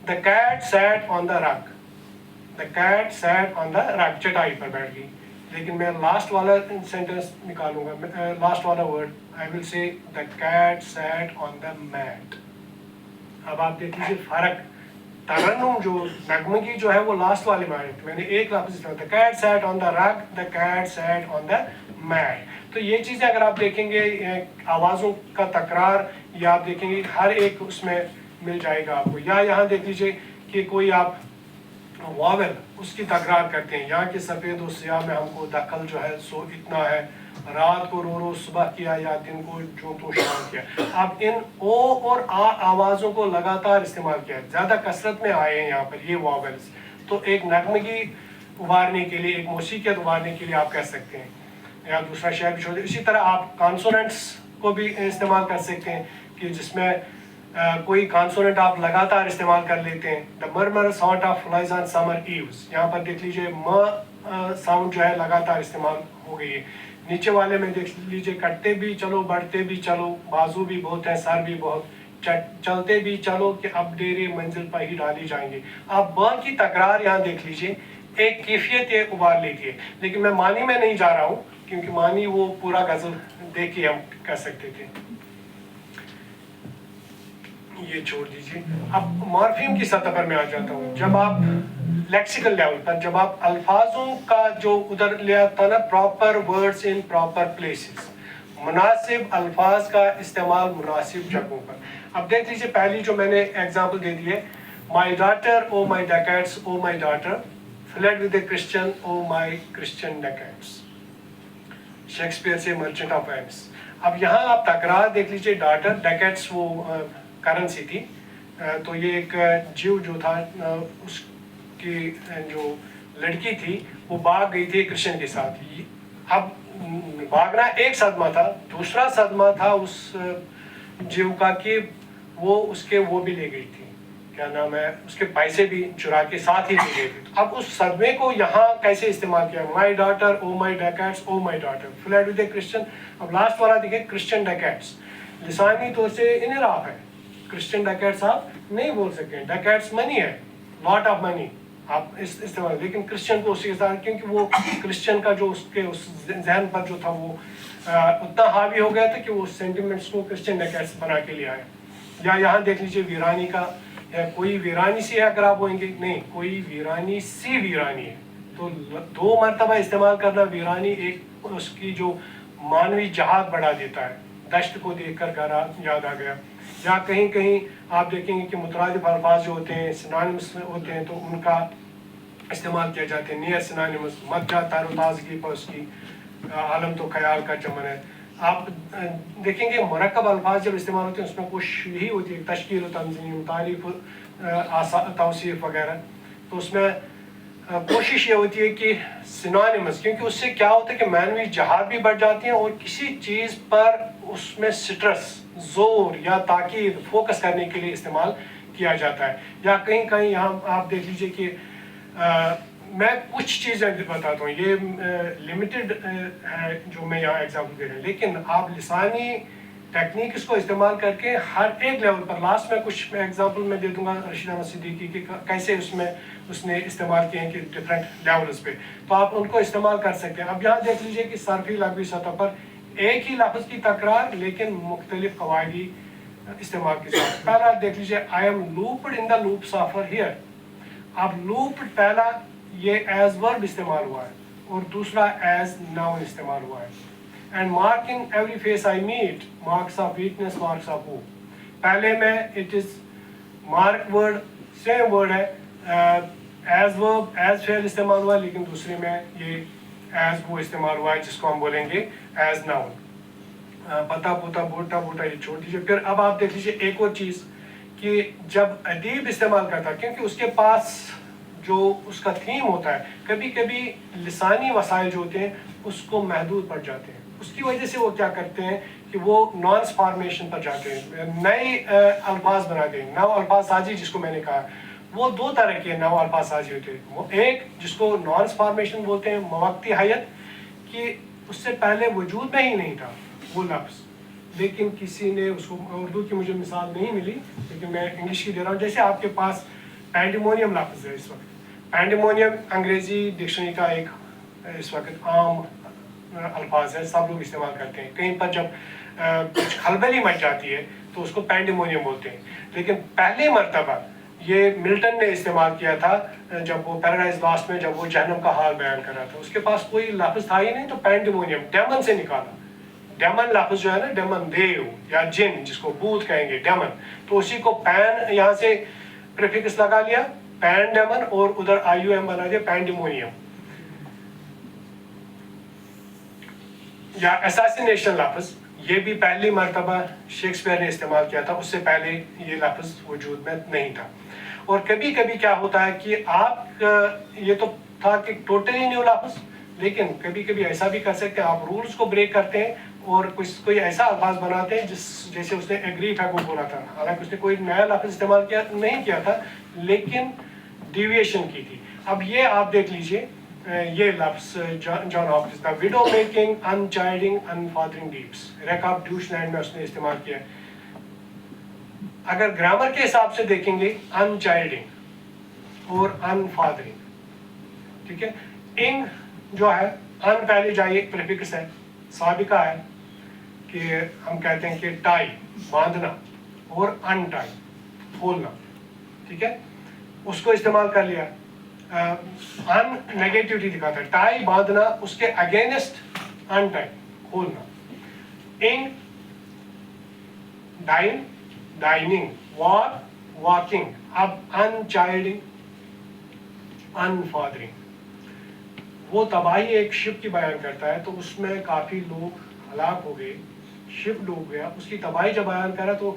The cat sat on the rug. The cat sat on the rug. چٹائی پر بیٹھ گئی. لیکن میں لاسٹ والا سینٹنس نکالوں گا، لاسٹ والا word I will say the cat sat on the mat. اب آپ دیکھ لیجیے فرق. ترنم جو نغمگی جو ہے وہ لاسٹ والے میں نے ایک لفظ استعمال the cat sat on the rug, the cat sat on the mat. تو یہ چیزیں اگر آپ دیکھیں گے آوازوں کا تکرار، یا آپ دیکھیں گے ہر ایک اس میں مل جائے گا آپ کو. یا یہاں دیکھ لیجیے کہ کوئی آپ واول اس کی تکرار کرتے ہیں، یہاں کے سفید و سیاہ میں ہم کو دخل جو ہے سو اتنا ہے، رات کو رو رو صبح کیا یا دن کو جو تو شام کیا. اب ان او اور آ آوازوں کو لگاتار استعمال کیا، زیادہ کثرت میں آئے ہیں یہاں پر یہ واولز. تو ایک نغمگی ابھارنے کے لیے، ایک موسیقیت ابھارنے کے لیے آپ کہہ سکتے ہیں، یا دوسرا شعر بھی چھوڑ دیں. اسی طرح آپ کانسوننٹس کو بھی استعمال کر سکتے ہیں کہ جس میں کوئی کانسوننٹ آپ لگاتار استعمال کر لیتے ہیں. دا مرمر ساؤنڈ آف فلائز آن سمر ایوز، یہاں پر دیکھ لیجیے م ساؤنڈ جو ہے لگاتار استعمال ہو گئی ہے. نیچے والے میں دیکھ لیجیے کٹتے بھی چلو بڑھتے بھی چلو، بازو بھی بہت ہیں سر بھی بہت، چلتے بھی چلو کہ اب ڈیرے منزل پر ہی ڈالی جائیں گے. آپ ب کی تکرار یہاں دیکھ لیجیے، ایک کیفیت یہ ابھار لیتی ہے. لیکن میں معنی میں نہیں جا رہا ہوں کیونکہ معنی وہ پورا غزل دیکھ کے ہم کر سکتے تھے. یہ چھوڑ دیجیے. اب مارفیم کی سطح پر میں آ جاتا ہوں. جب آپ لیکسیکل لیول پر، جب آپ الفاظوں کا جو ادھر لیا تھا نا، پراپر ورڈز ان پراپر پلیسز، مناسب الفاظ کا استعمال مناسب جگہوں پر. اب دیکھ لیجیے پہلی جو میں نے ایگزامپل دے دی ہے، my daughter O my decades O my daughter fled with a Christian O my Christian decades, Shakespeare سے مرچنٹ آف وینس. اب یہاں آپ تکرار دیکھ لیجیے، ڈاٹر ڈیکیٹس وہ کرنسی تھی. تو یہ ایک جیو جو تھا، اس کی جو لڑکی تھی وہ بھاگ گئی تھی کرسچن کے ساتھ. اب بھاگنا ایک صدمہ تھا، دوسرا صدمہ تھا اس جیو کا کہ وہ اس کے وہ بھی لے گئی تھی، کیا نام ہے، اس کے پیسے بھی چرا کے ساتھ ہی لے گئے تھے. اب اس صدمے کو یہاں کیسے استعمال کیا، my daughter O my decades O my daughter fled with a Christian. اب لاسٹ والا دیکھیں کرسچن ڈیکیٹس، لسانی طور سے انحراف ہے. کرسچن ڈیکیٹس آپ نہیں بول سکتے، ڈیکیٹس منی ہے، لاٹ آف منی آپ استعمال. لیکن کرسچن کو اسی کے ساتھ، کیونکہ وہ کرسچن کا جو اس کے اس ذہن پر جو تھا وہ اتنا حاوی ہو گیا تھا کہ وہ سینٹیمنٹس کو کرسچن ڈیکیٹس بنا کے لے آیا. یا یہاں دیکھ لیجیے ویرانی کا، کوئی ویرانی سی ہے اگر آپ ہوئیں گے، نہیں کوئی ویرانی سی ویرانی ہے. تو دو مرتبہ استعمال کرنا ویرانی، ایک اس کی جو مانوی جہاد بڑھا دیتا ہے، دشت کو دیکھ کر گھر یاد آ گیا. یا کہیں کہیں آپ دیکھیں گے کہ مترادف الفاظ جو ہوتے ہیں سنانیمس ہوتے ہیں تو ان کا استعمال کیا جاتے ہیں، نیئر سنانیمس. مت جا تر و تازگی پر اس کی، عالم تو خیال کا چمن ہے. آپ دیکھیں گے مرکب الفاظ جب استعمال ہوتے ہیں اس میں کچھ یہی ہوتی ہے، تشکیل و تنظیم، تعریف، توصیف وغیرہ. تو اس میں کوشش یہ ہوتی ہے کہ سنانیمس، کیونکہ اس سے کیا ہوتا ہے کہ معنوی جہاد بھی بڑھ جاتی ہیں اور کسی چیز پر اس میں سٹرس، زور یا تاکید، فوکس کرنے کے لیے استعمال کیا جاتا ہے. یا کہیں کہیں یہاں آپ دیکھ لیجئے کہ میں کچھ چیزیں بتاتا ہوں، یہ لمیٹڈ ہے جو میں یہاں ایگزامپل دے رہا ہوں، لیکن آپ لسانی ٹیکنیکس کو استعمال کر کے ہر ایک لیول پر، لاسٹ میں کچھ ایگزامپل میں دے دوں گا رشید احمد صدیقی کی کیسے اس نے استعمال کیے ہیں کہ ڈفرینٹ لیولز پہ، تو آپ ان کو استعمال کر سکتے ہیں. اب یہاں دیکھ لیجئے کہ صرفی لغوی سطح پر ایک ہی لفظ کی تکرار لیکن مختلف قواعدی استعمال کے ساتھ. پہلا دیکھ لیجئے I am looped in the loop suffer here. اب looped پہلا یہ ایز ورب استعمال ہوا ہے اور دوسرا ایز ناؤن استعمال ہوا ہے. And mark in every face I meet, marks of weakness, marks of hope. پہلے میں it is mark word same word ہے، as verb as فعل استعمال ہوا ہے، لیکن دوسرے میں یہ as وہ استعمال ہوا ہے جس کو ہم بولیں گے as noun. پتا پوتا بوٹا بوٹا یہ چھوڑ دیجیے. پھر اب آپ دیکھ لیجیے ایک اور چیز کہ جب ادیب استعمال کرتا، کیونکہ اس کے پاس جو اس کا تھیم ہوتا ہے کبھی کبھی لسانی وسائل جو ہوتے ہیں اس کو محدود پڑ جاتے ہیں. اس کی وجہ سے وہ کیا کرتے ہیں کہ وہ نانس فارمیشن پر جاتے ہیں, نئے الفاظ بناتے ہیں. نو الفاظ سازی جس کو میں نے کہا, وہ دو طرح کے نو الفاظ سازی ہوتے ہیں. وہ ایک جس کو نانس فارمیشن بولتے ہیں, موقتی حیت, کہ اس سے پہلے وجود میں ہی نہیں تھا وہ لفظ, لیکن کسی نے اس کو, اردو کی مجھے مثال نہیں ملی لیکن میں انگلش کی دے رہا ہوں. جیسے آپ کے پاس پینڈیمونیم لفظ ہے اس وقت. پینڈیمونیم انگریزی ڈکشنری کا ایک اس وقت عام الفاظ ہے, سب لوگ استعمال کرتے ہیں. کہیں پر جب کچھ خلبلی مچ جاتی ہے تو اس کو پینڈیمونیم بولتے ہیں. لیکن پہلی مرتبہ یہ ملٹن نے استعمال کیا تھا جب وہ پیراڈائز لاسٹ میں, جب وہ جہنم کا حال بیان کر رہا تھا. اس کے پاس کوئی لفظ تھا ہی نہیں تو پینڈیمونیم ڈیمن سے نکالا. ڈیمن لفظ جو ہے نا, ڈیمن دیو یا جن جس کو بھوت کہیں گے, ڈیمن, تو اسی کو پین یہاں سے پریفکس لگا لیا پین ڈیمن اور ادھر آئی یو ایم بنا دیا پینڈیمونیم. یا اساسینیشن لفظ, یہ بھی پہلی مرتبہ شیکسپیئر نے استعمال کیا تھا, اس سے پہلے یہ لفظ وجود میں نہیں تھا. اور کبھی کبھی کیا ہوتا ہے کہ آپ, یہ تو تھا کہ ٹوٹلی نیو لفظ, لیکن کبھی کبھی ایسا بھی کر سکتے ہیں آپ رولز کو بریک کرتے ہیں اور کوئی ایسا الفاظ بناتے ہیں جیسے اس نے ایگری تھا کو بولا تھا, حالانکہ اس نے کوئی نیا لفظ استعمال نہیں کیا تھا لیکن ڈیویشن کی تھی. اب یہ آپ دیکھ لیجئے, یہ لفظ جان ہاپکنس کا ویڈو میکنگ, ان چائلڈنگ, ان فادرنگ ڈیپس, ریکاپ ڈیوش لینڈ میں اس نے استعمال کیا. اگر گرامر کے حساب سے دیکھیں گے ان چائلڈنگ اور ان فادرنگ, ٹھیک ہے. انگ جو ہے, ان پہلے جائیے پریفکس ہے, سابقہ ہے کہ ہم کہتے ہیں کہ ٹائی باندھنا, اور ان ٹائی کھولنا, ٹھیک ہے, اس کو استعمال کر لیا. ان نیگیٹیوٹی دکھاتا ہے, ٹائی باندھنا, اس کے اگینسٹ ان ٹائی کھولنا. انگ ڈائن ڈائننگ, واک واکنگ. اب ان چائلڈنگ, ان فادرنگ. وہ تباہی ایک شپ کی بیان کرتا ہے تو اس میں کافی لوگ ہلاک ہو گئے, شپ ڈوب گیا, اس کی تباہی جب بیان کرا تو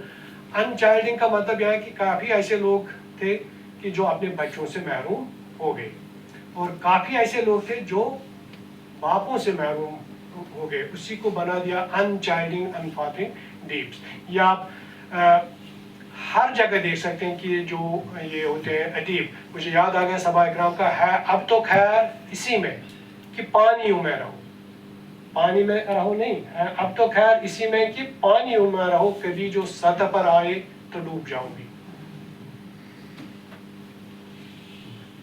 ان چائلڈنگ کا مطلب یہ ہے کہ کافی ایسے لوگ تھے کہ جو اپنے بچوں سے محروم ہو گئے, اور کافی ایسے لوگ تھے جو باپوں سے محروم ہو گئے. اسی کو بنا دیا ان چائلڈنگ ان فادرنگ ڈیپس. یا آپ ہر جگہ دیکھ سکتے ہیں کہ جو یہ ہوتے ہیں ادیب, مجھے یاد آ گیا صحابہ اکرام کا ہے اب تو خیر اسی میں کہ پانیوں میں رہو, پانی میں رہو نہیں, اب تو خیر اسی میں کہ پانیوں میں رہو, کبھی جو سطح پر آئے تو ڈوب جاؤ گی.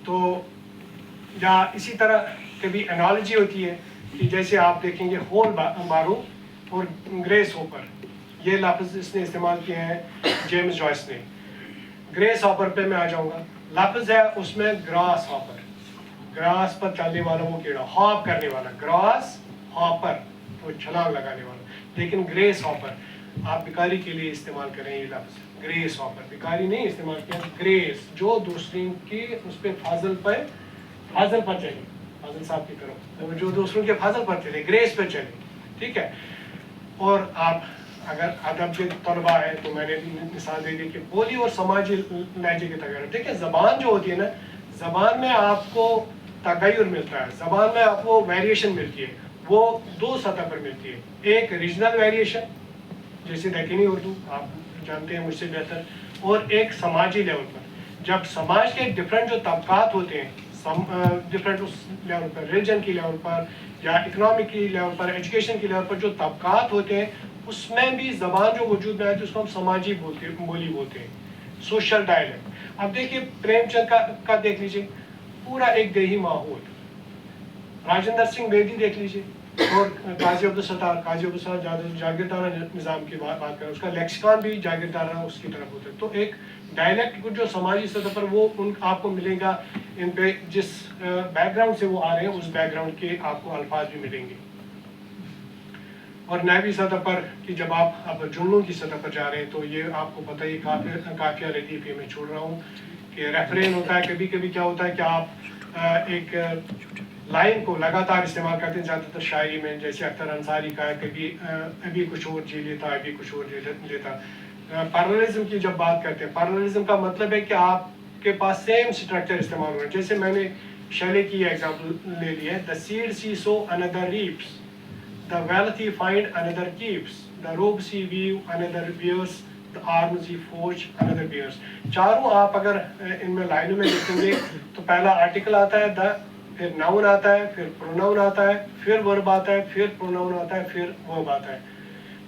تو یا اسی طرح کبھی انالوجی ہوتی ہے کہ جیسے آپ دیکھیں گے ہول مارو اور گریس ہوپر, یہ لفظ اس نے استعمال کیے ہیں جیمز جوائس نے. گریس ہاپر پہ میں آ جاؤں گا, لفظ ہے اس میں گراس ہاپر, گراس پر چلنے والا وہ کیڑا, ہاپ کرنے والا, گراس ہاپر وہ چھلانگ لگانے والا. لیکن گریس ہاپر آپ بیکاری کے لیے استعمال کریں یہ لفظ, گریس ہاپر, بیکاری نہیں استعمال کیا, گریس جو دوسروں کی اس پہ فضل پر چلے, فضل صاحب کی طرف جو دوسروں کے فضل پر چلے, گریس پہ چلے, ٹھیک ہے. اور آپ اگر ادب کے طلباء ہے تو میں نے مثال دے دی کہ بولی اور سماجی لہجے کے تغیر. دیکھیں زبان جو ہوتی ہے نا, زبان میں آپ کو تغیر ملتا ہے, زبان میں آپ کو ویریشن ملتی ہے, وہ دو سطح پر ملتی ہے. ایک ریجنل ویریشن جیسے دکنی اردو آپ جانتے ہیں مجھ سے بہتر, اور ایک سماجی لیول پر. جب سماج کے ڈفرینٹ جو طبقات ہوتے ہیں, ڈفرینٹ لیول پر, ریلیجن کی لیول پر یا اکنامک کی لیول پر, ایجوکیشن کی لیول پر جو طبقات ہوتے ہیں, اس میں بھی زبان جو وجود میں آتی ہے اس کو ہم سماجی بولی بولتے ہیں, سوشل ڈائلیکٹ. اب دیکھیے پریم چند کا دیکھ لیجیے, پورا ایک دیہی ماحول. راجندر سنگھ بیدی دیکھ لیجیے, اور قاضی عبدالستار, قاضی عبدالستار جاگیردارہ نظام کی بات کریں, اس کا لیکسیکان بھی جاگیردارہ اس کی طرف ہوتا ہے. تو ایک ڈائلیکٹ جو سماجی سطح پر وہ آپ کو ملے گا, ان پہ جس بیک گراؤنڈ سے وہ آ رہے ہیں اس بیک گراؤنڈ کے آپ کو الفاظ بھی ملیں گے. اور نائبی سطح پر کہ جب آپ اب جملوں کی سطح پر جا رہے ہیں تو یہ آپ کو پتہ ہی کافیہ ردیف میں چھوڑ رہا ہوں کہ ریفرین ہوتا ہے. کبھی کبھی کیا ہوتا ہے کہ آپ ایک لائن کو لگاتار استعمال کرتے ہیں, زیادہ تر شاعری میں, جیسے اختر انصاری کا ہے, کبھی ابھی کچھ اور جی لیتا, ابھی کچھ اور لیتا. پیراللزم کی جب بات کرتے ہیں, پیراللزم کا مطلب ہے کہ آپ کے پاس سیم اسٹرکچر استعمال ہوا ہے. جیسے میں نے شیلے کی ایگزامپل لے لی ہے, the seed ye sow another reaps, the wealth ye find another keeps, the robe ye weave another wears, the arms ye forge another wears. چاروں آپ اگر ان میں لائنوں میں دیکھیں گے تو پہلا آرٹیکل آتا ہے دا, پھر ناؤن آتا ہے, پھر پروناؤن آتا ہے, پھر ورب آتا ہے, پھر پروناؤن آتا ہے, پھر ورب آتا ہے.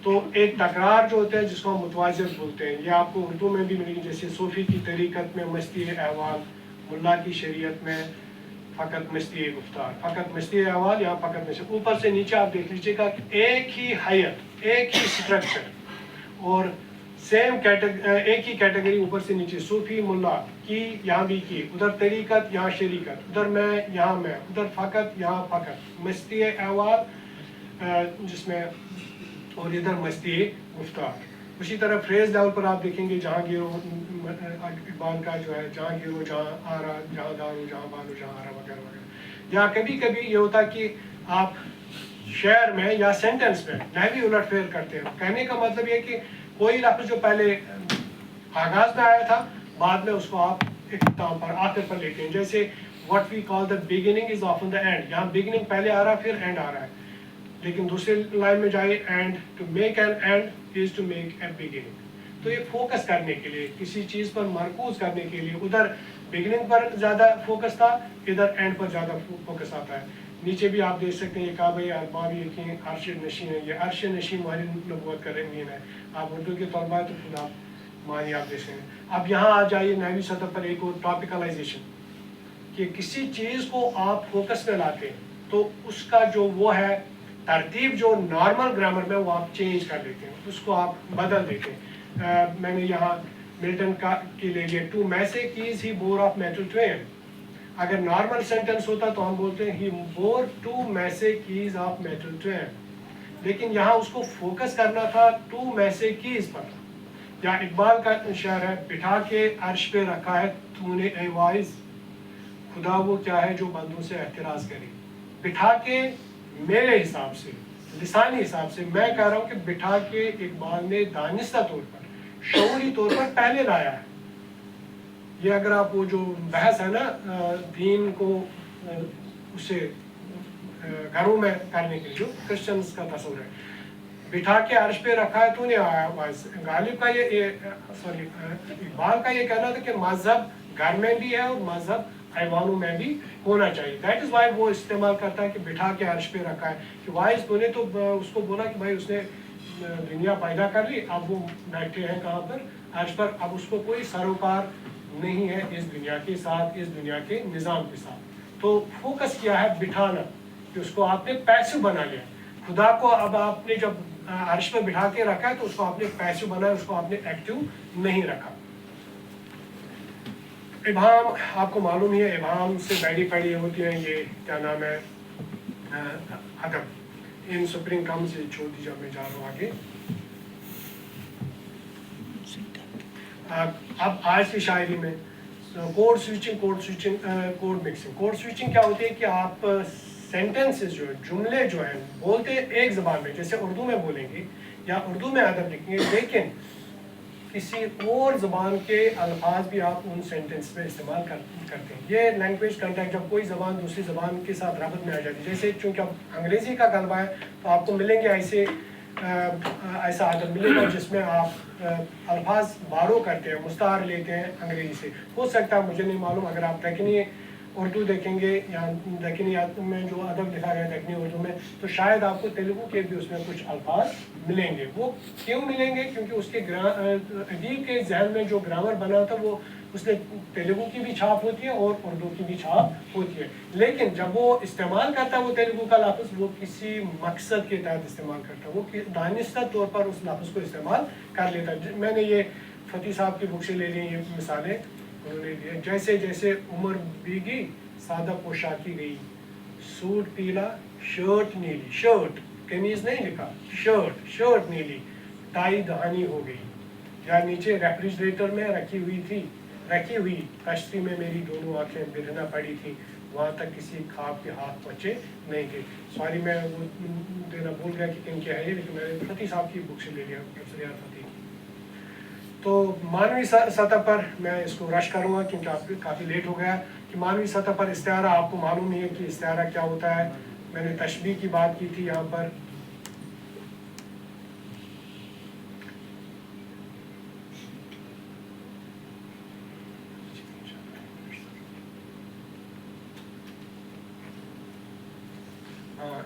تو ایک تکرار جو ہوتا ہے جس کو ہم متوازن بولتے ہیں, یہ آپ کو اردو میں بھی ملے گی. جیسے صوفی کی طریقت میں مستی احوال, ملا کی شریعت میں فقط مستی گفتار, فقط مستی احوال یا فقط مستی. اوپر سے نیچے آپ دیکھ لیجیے گا کہ ایک ہی حیت, ایک ہی اسٹرکچر اور سیم ایک ہی کیٹیگری اوپر سے نیچے. صوفی ملا کی, یہاں بھی کی, ادھر طریقت یہاں شریکت, ادھر میں یہاں میں, ادھر فقط یہاں فقط, مستی احوال جس میں, اور ادھر مستی گفتار. اسی طرح فریز لیول پر آپ دیکھیں گے جہانگیر اقبال کا جو ہے جہانگیر ہو جہاں آ رہا, جہاں دار ہو جہاں بال ہو جہاں آ رہا وغیرہ وغیرہ. یا کبھی کبھی یہ ہوتا کہ آپ شعر میں یا سینٹنس میں نحوی الٹ پھیر کرتے ہیں. کہنے کا مطلب یہ کہ کوئی لفظ جو پہلے آغاز میں آیا تھا بعد میں اس کو آپ اختتام پر آخر پر لیتے ہیں. جیسے what we call the beginning is often the end, یہاں beginning پہلے آ رہا ہے پھر end آ رہا ہے, لیکن دوسرے لائن میں جائے and to make an end is to make a beginning. تو یہ فوکس کرنے کے لیے, کسی چیز پر مرکوز کرنے کے لیے, ادھر beginning پر زیادہ فوکس تھا, ادھر end پر زیادہ فوکس آتا ہے. نیچے بھی آپ دیکھ سکتے ہیں یہ کہا بھائی ارباب یقین عرش نشین ہے, یہ عرش نشین والی نبوت کا رنگین ہے. آپ اردو کے طلباء تو خود آپ معنی آپ دیکھ سکتے ہیں. اب یہاں آ جائیے نحوی سطح پر ایک اور ٹاپیکلائزیشن, کہ کسی چیز کو آپ فوکس میں لاتے ہیں تو اس کا جو وہ ہے ترتیب جو نارمل گرامر میں وہ آپ چینج کر دیتے ہیں, اس کو آپ بدل دیتے ہیں. میں نے یہاں ملٹن کا کی لے لیا, two massy keys he bore of metal twain. اگر نارمل سینٹنس ہوتا تو ہم بولتے ہیں he bore two massy keys of metal twain, لیکن یہاں اس کو فوکس کرنا تھا ٹو میسے کیز پر. یا اقبال کا شعر ہے, بٹھا کے عرش پہ رکھا ہے تو نے اے وائز, خدا وہ کیا ہے جو بندوں سے اعتراض کرے. بٹھا کے میرے حساب سے, لسانی حساب سے میں کہہ رہا ہوں کہ بٹھا کے اقبال نے دانستہ طور پر, شعوری طور پر پہلے لایا ہے. یہ اگر آپ وہ جو بحث ہے نا دین کو اسے گھروں میں کرنے کے لیے جو کرسچنز کا تصور ہے, بٹھا کے عرش پہ رکھا ہے تو نہیں آیا. غالب کا یہ سوری اقبال کا یہ کہنا تھا کہ مذہب گھر میں بھی ہے اور مذہب ایوانوں میں بھی ہونا چاہیے. دیٹ از وائی وہ استعمال کرتا ہے کہ بٹھا کے عرش پہ رکھا ہے. کہ وائز تو نے تو اس کو بولا کہ بھائی اس نے دنیا پیدا کر لی, اب وہ بیٹھے ہیں کہاں پر, عرش پر. اب اس کو کوئی سروکار نہیں ہے اس دنیا کے ساتھ, اس دنیا کے نظام کے ساتھ. تو فوکس کیا ہے بٹھانا, کہ اس کو آپ نے پیسو بنا لیا. خدا کو اب آپ نے جب عرش پہ بٹھا کے رکھا ہے تو اس کو آپ نے پیسو بنایا, اس کو آپ نے ایکٹیو نہیں رکھا. ابہام آپ کو معلوم ہی ہے, ابہام سے بیڑی پیڑی ہوتی ہیں یہ کیا نام ہے ادب. ان سپرنگ کم سے چھوڑ دیجیے, میں جا رہا ہوں آگے. اب آج کی شاعری میں code switching, code mixing. Code switching کیا ہوتی ہے کہ آپ سینٹنسز جو ہے, جملے جو ہیں بولتے ایک زبان میں, جیسے اردو میں بولیں گے یا اردو میں ادب لکھیں گے, لیکن کسی اور زبان کے الفاظ بھی آپ ان سینٹنس میں استعمال کرتے ہیں. یہ لینگویج کنٹیکٹ, جب کوئی زبان دوسری زبان کے ساتھ ربط میں آ جاتی ہے, جیسے چونکہ اب انگریزی کا غلبہ ہے تو آپ کو ملیں گے ایسا ادب ملے گا جس میں آپ الفاظ بارو کرتے ہیں, مستعار لیتے ہیں انگریزی سے. ہو سکتا ہے, مجھے نہیں معلوم, اگر آپ دکنی اردو دیکھیں گے یا دکنی میں جو ادب لکھا گیا دکنی اردو میں, تو شاید آپ کو تیلگو کے بھی اس میں کچھ الفاظ ملیں گے. وہ کیوں ملیں گے؟ کیونکہ اس کے ادیب کے ذہن میں جو گرامر بنا ہوتا ہے وہ اس میں تیلگو کی بھی چھاپ ہوتی ہے اور اردو کی بھی چھاپ ہوتی ہے. لیکن جب وہ استعمال کرتا ہے وہ تیلگو کا لفظ, وہ کسی مقصد کے تحت استعمال کرتا ہے, وہ دانستہ طور پر اس لفظ کو استعمال کر لیتا ہے. میں نے یہ فتح صاحب کی بک سے لے لی یہ مثالیں انہوں نے دی. جیسے جیسے عمر بیگی سادہ پوشاکی گئی, سوٹ پیلا شرٹ نیلی, شرٹ قمیض نہیں لکھا, شرٹ نیلی, ٹائی دہانی ہو گئی. یا نیچے ریفریجریٹر میں رکھی ہوئی کشتی میں میری دونوں آنکھیں برہنہ پڑی تھیں, وہاں تک کسی خواب کے ہاتھ پہنچے نہیں تھے. سوری میں وہ دینا بھول گیا کہ کن کیا ہے, لیکن میں نے فتح صاحب کی بک سے لے لیا, پروفیسر فتح. تو معنوی سطح پر میں اس کو رش کروں گا کیونکہ آپ کافی لیٹ ہو گیا کہ معنوی سطح پر استعارہ آپ کو معلوم نہیں ہے کہ استعارہ کیا ہوتا ہے. میں نے تشبیہ کی بات کی تھی یہاں پر.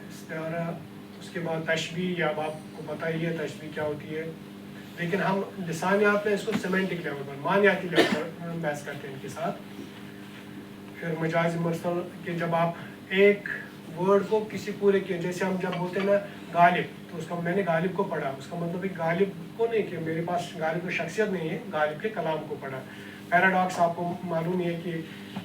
استعارہ اس کے بعد تشبیہ، یا اب آپ کو پتہ ہی ہے تشبیہ کیا ہوتی ہے، لیکن ہم لسانیات میں اس کو سیمنٹک لیول پر، معنیاتی لیول پر بحث کرتے ہیں ان کے ساتھ. پھر مجاز مرسل کہ جب آپ ایک ورڈ کو کسی پورے کے، جیسے ہم جب بولتے ہیں نا غالب، تو اس کا میں نے غالب کو پڑھا، اس کا مطلب ہے غالب کو نہیں کہ میرے پاس غالب کو شخصیت نہیں ہے، غالب کے کلام کو پڑھا. پیراڈاکس آپ کو معلوم ہی ہے کہ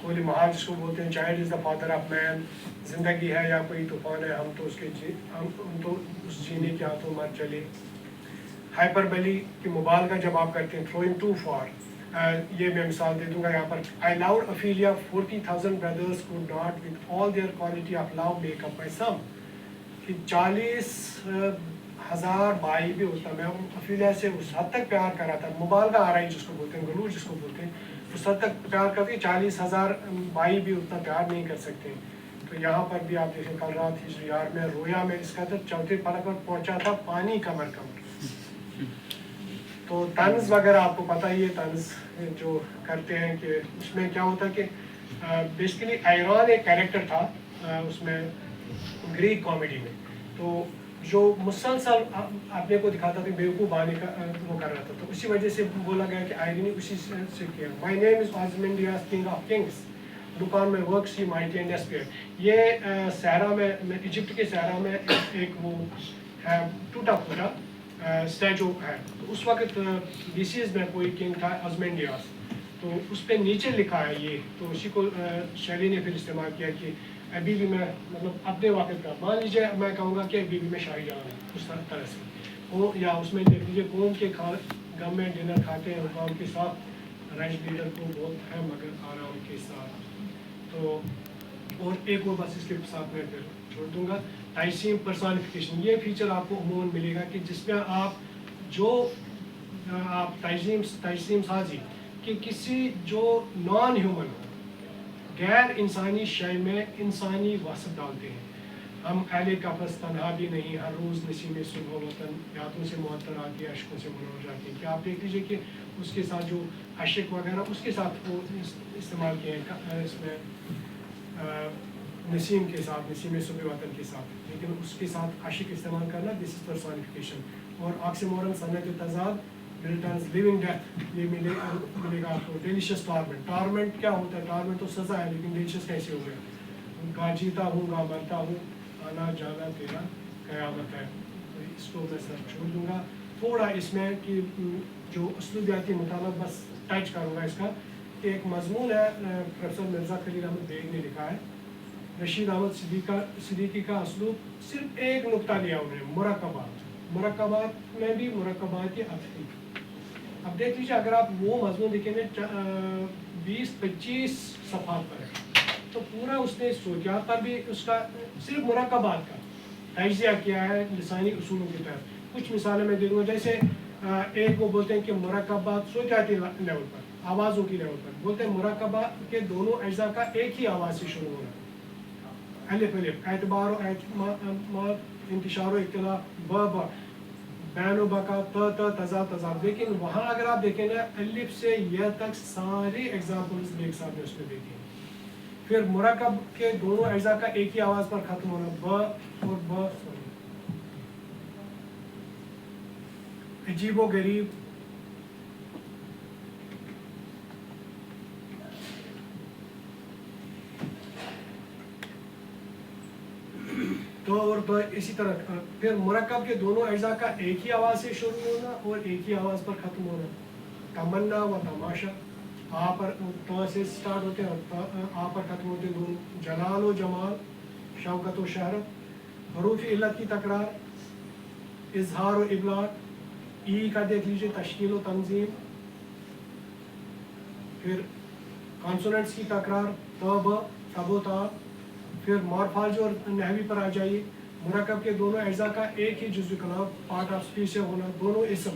کوئی محال جس کو بولتے ہیں child is the father of man, زندگی ہے یا کوئی طوفان ہے، ہم تو اس کے ہم تو اس جینے کے ہاتھوں مر چلے. ہائپربلی کی مبالغہ جب آپ کرتے ہیں، تھروئنگ ٹو فار، یہ میں مثال دے دوں گا یہاں پر. آئی loud افیلیا 40,000 brothers could not with all their quality of love make up my sum. کہ 40,000 بھائی بھی ہوتا، میں افیلیا سے اس حد تک پیار کر رہا تھا، مبالغہ آ رہی جس کو بولتے ہیں، غرور جس کو بولتے ہیں، اس حد تک پیار کرتے 40,000 بھائی بھی اتنا پیار نہیں کر سکتے. تو یہاں پر بھی آپ دیکھیں کل رات ہجری یار میں رویا میں اس کا تو چوتھے پلک پر پہنچا تھا پانی کمر کمر. تو طنز وغیرہ آپ کو پتہ ہی ہے، طنز جو کرتے ہیں کہ اس میں کیا ہوتا ہے کہ بیسیکلی آئرون ایک کیریکٹر تھا اس میں گریک کامیڈی میں، تو جو مسلسل اپنے کو دکھاتا تھا بیوقوف بنانے کا وہ کر رہا تھا، تو اسی وجہ سے بولا گیا کہ آئرنی اسی سے کیا. My name is Ozymandias king of kings, look on my works ye mighty and despair. یہ صحرا میں ایجپٹ کے صحرا میں ایک وہ ہے ٹوٹا پھوٹا اسٹیچو ہے. تو اس وقت بیسیز میں کوئی کنگ تھا آزمینڈیاس، تو اس پہ نیچے لکھا ہے یہ، تو اسی کو شیلی نے پھر استعمال کیا کہ ابھی بھی میں مطلب اپنے وقت کا، مان لیجیے میں کہوں گا کہ ابھی بھی میں شاہی جہاں ہوں اس طرح سے، یا اس میں دیکھ لیجیے قوم کے غم میں ڈنر کھاتے ہیں حکام کے ساتھ، رائٹ لیڈر کو بہت ہے مگر آرام کے ساتھ. تو اور ایک اور بس اس کے ساتھ میں پھر چھوڑ دوں گا. تجسیم پرسانیفیکیشن، یہ فیچر آپ کو عموماً ملے گا کہ جس میں آپ جو آپ تجسیم سازی کہ کسی جو نان ہیومن غیر انسانی شے میں انسانی وصف ڈالتے ہیں. ہم اہل قفس تنہا بھی نہیں، ہر روز نسیم صبح وطن، یادوں سے معطر آتی ہے اشکوں سے منور جاتی ہے. کہ آپ دیکھ لیجیے کہ اس کے ساتھ جو عشق وغیرہ اس کے ساتھ وہ استعمال کیے ہیں اس میں نسیم کے ساتھ، نسیم صبح وطن کے ساتھ، لیکن اس کے ساتھ عشق استعمال کرنا دس از پرسونیفیکیشن. اور آکسیمورن صنعت تضاد، ملٹنز لیونگ ڈیتھ، یہ ملے گا آپ کو. ڈیلیشیس ٹارمنٹ، ٹارمنٹ کیا ہوتا ہے؟ ٹارمنٹ تو سزا ہے، لیکن ڈیلیشیس کیسے ہو گیا؟ گا جیتا ہوں گا مرتا ہوں، آنا جانا تیرا قیامت ہے. اس کو میں سر چھوڑ دوں گا. تھوڑا اس میں کہ جو اسلوبیاتی مطالعہ بس ٹچ کروں گا اس کا. ایک مضمون ہے پروفیسر مرزا خلیل احمد بیگ نے لکھا ہے، رشید احمد صدیقی کا اسلوب. صرف ایک نقطہ لیا انہوں نے، مرکبات میں بھی مرکبات عطفی. اب دیکھ لیجیے اگر آپ وہ مضمون دیکھیں گے 20-25 صفحات پر ہے، تو پورا اس نے صوتیات پر بھی اس کا صرف مرکبات کا تجزیہ کیا ہے لسانی اصولوں کے تحت. کچھ مثالیں میں دے دوں گا، جیسے ایک وہ بولتے ہیں کہ مرکبات صوتیاتی لیول پر، آوازوں کی لیول پر بولتے ہیں مرکبات کے دونوں اجزاء کا ایک ہی آواز سے شروع ہونا. الف الف، اعتبار و اعتماد، انتشار و اطلاع، ب بین و بقا، ت تضاد تضاد. لیکن وہاں اگر آپ دیکھیں نا الف سے یہ تک ساری ایگزامپلز ایک ساتھ میں اس میں دیکھیں. پھر مرکب کے دونوں اجزاء کا ایک ہی آواز پر ختم ہونا، ب اور ب. عجیب و غریب، تو اور تو اسی طرح. پھر مرکب کے دونوں اجزاء کا ایک ہی آواز سے شروع ہونا اور ایک ہی آواز پر ختم ہونا. تمنا و تماشا، آ پر تو سے سٹارٹ ہوتے ہیں اور آ پر ختم ہوتے ہیں دونوں. جلال و جمال، شوکت و شہرت. حروف علت کی تکرار، اظہار و ابلاغ. ای کا دیکھ لیجیے تشکیل و تنظیم. پھر کانسوننٹس کی تکرار، ت ب، تب و تا. پھر مورفالوجی اور نحوی پر آ جائیے. مرکب کے دونوں اجزاء کا ایک ہی جزو کلام، پارٹ آف اسپیچ سے ہونا. دونوں اسم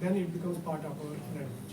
then it becomes part of our language.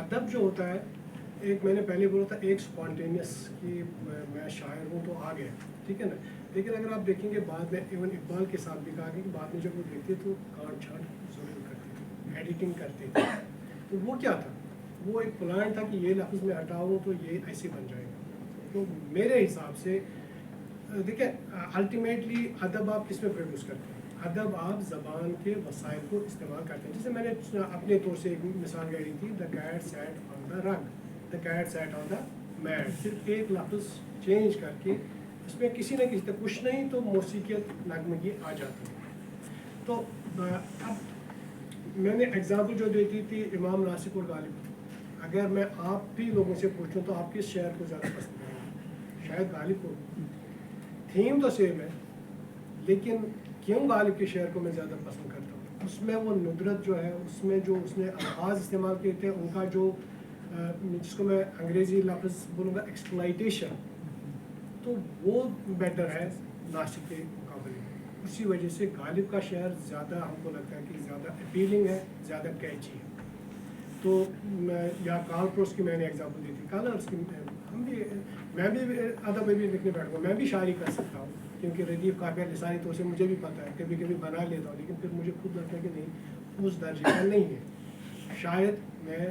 ادب جو ہوتا ہے ایک میں نے پہلے بولا تھا ایک اسپونٹینیس کہ میں شاعر ہوں تو آ گیا, ٹھیک ہے نا, لیکن اگر آپ دیکھیں گے بعد میں ایون اقبال کے ساتھ بھی کہا کہ بعد میں جب وہ دیکھتے تو کاٹ چھانٹ ضرور کرتے تھے, ایڈیٹنگ کرتے تھے. تو وہ کیا تھا, وہ ایک پلان تھا کہ یہ لفظ میں ہٹاؤں تو یہ ایسے بن جائے گا. تو میرے حساب سے دیکھیں الٹیمیٹلی ادب آپ کس میں پروڈیوس کرتے ہیں, ادب آپ زبان کے وسائل کو استعمال کرتے ہیں. جیسے میں نے اپنے طور سے ایک مثال گاڑی تھی, دا cat sat on the rug, the cat sat on the mat, صرف ایک لفظ چینج کر کے اس میں کسی نہ کسی تک کچھ نہیں تو موسیقیت نغمگی آ جاتی ہے. تو اب میں نے ایگزامپل جو دیتی تھی امام ناصر اور غالب, اگر میں آپ بھی لوگوں سے پوچھوں تو آپ کس شعر کو زیادہ پسند کریں گے, شاید غالب کو. تھیم تو سیم ہے لیکن کیوں غالب کے شعر کو میں زیادہ پسند کرتا ہوں, اس میں وہ ندرت جو ہے, اس میں جو اس نے الفاظ استعمال کیے تھے, ان کا جو جس کو میں انگریزی لفظ بولوں گا ایکسپلائٹیشن, تو وہ بیٹر ہے ناصر کے مقابلے میں. اسی وجہ سے غالب کا شعر زیادہ ہم کو لگتا ہے کہ زیادہ اپیلنگ ہے, زیادہ کیچی ہے. تو یا کارل پروس کی میں نے ایگزامپل دی تھی, کالرس کی میں بھی ادب میں بھی لکھنے بیٹھوں گا, میں بھی شاعری کر سکتا ہوں کیونکہ ردیف کافی لسانی طور سے مجھے بھی پتہ ہے, کبھی کبھی بنا لیتا ہوں, لیکن پھر مجھے خود لگتا ہے کہ نہیں اس درجے کا نہیں ہے, شاید میں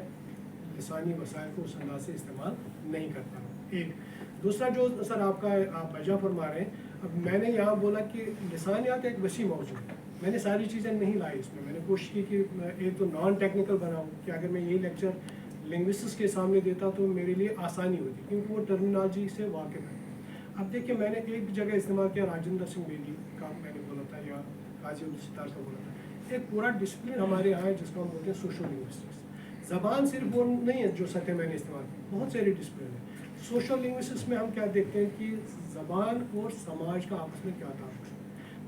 لسانی وسائل کو اس انداز سے استعمال نہیں کرتا ہوں. ایک دوسرا جو سر آپ کا آپ وجہ فرما رہے ہیں, اب میں نے یہاں بولا کہ لسانیات ایک وسیع موضوع ہے, میں نے ساری چیزیں نہیں لائی اس میں نے کوشش کی کہ ایک تو نان ٹیکنیکل بناؤں کہ اگر میں یہی لیکچر لنگوسٹس کے سامنے دیتا تو میرے لیے آسانی ہوتی کیونکہ وہ ٹرمینالوجی سے واقف ہے. اب دیکھیے میں نے ایک جگہ استعمال کیا راجندر سنگھ بیدی کا میں نے بولا تھا یا قاضی عبدالستار کا بولا تھا, ایک پورا ڈسپلن ہمارے یہاں ہے جس کو ہم بولتے ہیں سوشل لنگوسٹکس. زبان صرف وہ نہیں ہے جو سطح میں نے استعمال کی, بہت سارے ڈسپلن ہیں. سوشل لنگوسٹکس میں ہم کیا دیکھتے ہیں کہ زبان اور سماج کا آپس میں کیا تعلق ہے.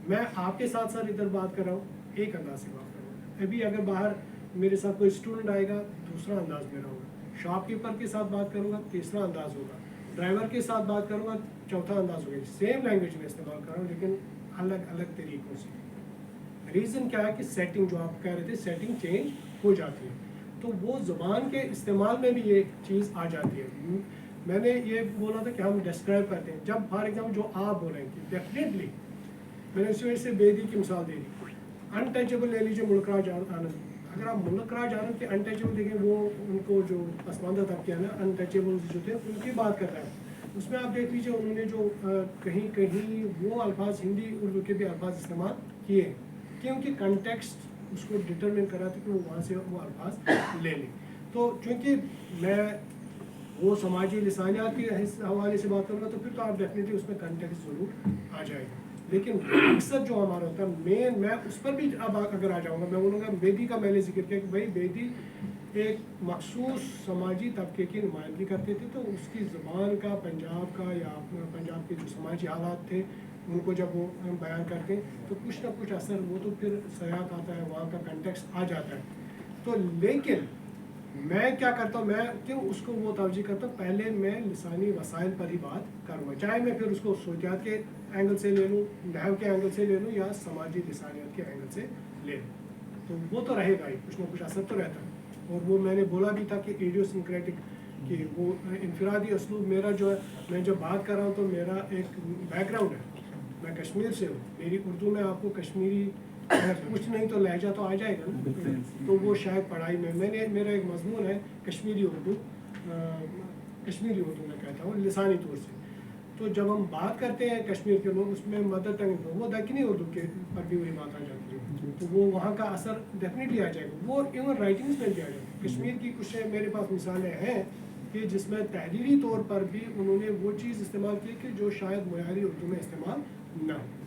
میں آپ کے ساتھ ساتھ ادھر بات کر رہا ہوں, ایک انداز سے بات کر رہا ہوں, ابھی اگر باہر میرے ساتھ کوئی اسٹوڈنٹ آئے گا دوسرا انداز میرا ہوگا, شاپ کیپر کے ساتھ بات کروں گا تیسرا انداز ہوگا, ڈرائیور کے ساتھ بات کروں گا چوتھا انداز ہوگا. سیم لینگویج میں استعمال کر رہا ہوں لیکن الگ الگ طریقوں سے. ریزن کیا ہے کہ سیٹنگ جو آپ کہہ رہے تھے سیٹنگ چینج ہو جاتی ہے, تو وہ زبان کے استعمال میں بھی یہ چیز آ جاتی ہے. میں نے یہ بولا تھا کہ ہم ڈسکرائب کرتے ہیں, جب فار ایگزامپل جو آپ بول رہے ہیں کہ ڈیفینیٹلی میں نے اسی وجہ سے بیدی کی مثال دے دی. انٹچیبل لے لیجیے ملک راج آنند, اگر آپ ملک راج آنند کے انٹچیبل دیکھیں, وہ ان کو جو پسماندہ طبقے ہیں نا انٹچیبل جو تھے ان کی بات کر رہا ہے, اس میں آپ دیکھ لیجیے انہوں نے جو کہیں کہیں وہ الفاظ ہندی اردو کے بھی الفاظ استعمال کیے ہیں کیونکہ کنٹیکسٹ اس کو ڈٹرمن کرا تھا کہ وہ وہاں سے وہ الفاظ لے لیں. تو چونکہ میں وہ سماجی لسانیات کے حوالے سے بات کروں گا تو پھر تو آپ ڈیفینیٹلی اس میں کنٹیکسٹ ضرور آ جائے گا, لیکن مقصد جو ہمارا ہوتا ہے مین, میں اس پر بھی اب اگر آ جاؤں گا میں بولوں گا بیدی کا میں نے ذکر کیا کہ بھائی بیدی ایک مخصوص سماجی طبقے کی نمائندگی کرتے تھے, تو اس کی زبان کا پنجاب کا یا پنجاب کے جو سماجی حالات تھے ان کو جب وہ بیان کرتے ہیں تو کچھ نہ کچھ اثر وہ تو پھر سیاق آتا ہے, وہاں کا کنٹیکسٹ آ جاتا ہے. تو لیکن میں کیا کرتا ہوں, میں کیوں اس کو وہ توجہ کرتا ہوں, پہلے میں لسانی وسائل پر ہی بات کروں گا, چاہے میں پھر اس کو صوتیات کے اینگل سے لے لوں, نحو کے اینگل سے لے لوں یا سماجی لسانیات کے اینگل سے لے لوں, تو وہ تو رہے گا ہی, کچھ نہ کچھ اثر تو رہتا ہے. اور وہ میں نے بولا بھی تھا کہ ایڈیوسنکریٹک کہ وہ انفرادی اسلوب میرا جو ہے, میں جب بات کر رہا ہوں تو میرا ایک بیک گراؤنڈ ہے, میں کشمیر سے ہوں, میری اردو میں آپ کو کشمیری کچھ نہیں تو لہجہ تو آ جائے گا نا, تو وہ شاید پڑھائی میں نے میرا ایک مضمون ہے کشمیری اردو, کشمیری اردو میں کہتا ہوں لسانی طور سے. تو جب ہم بات کرتے ہیں کشمیر کے لوگ اس میں مدر ٹنگ وہ دکنی اردو کے پر بھی وہی بات آ جاتی ہے, تو وہ وہاں کا اثر ڈیفینیٹلی آ جائے گا, وہ ایون رائٹنگس میں بھی آ جائے گا. کشمیر کی کچھ میرے پاس مثالیں ہیں کہ جس میں تحریری طور پر بھی انہوں نے وہ چیز استعمال کی کہ جو شاید معیاری اردو میں استعمال نہ ہو.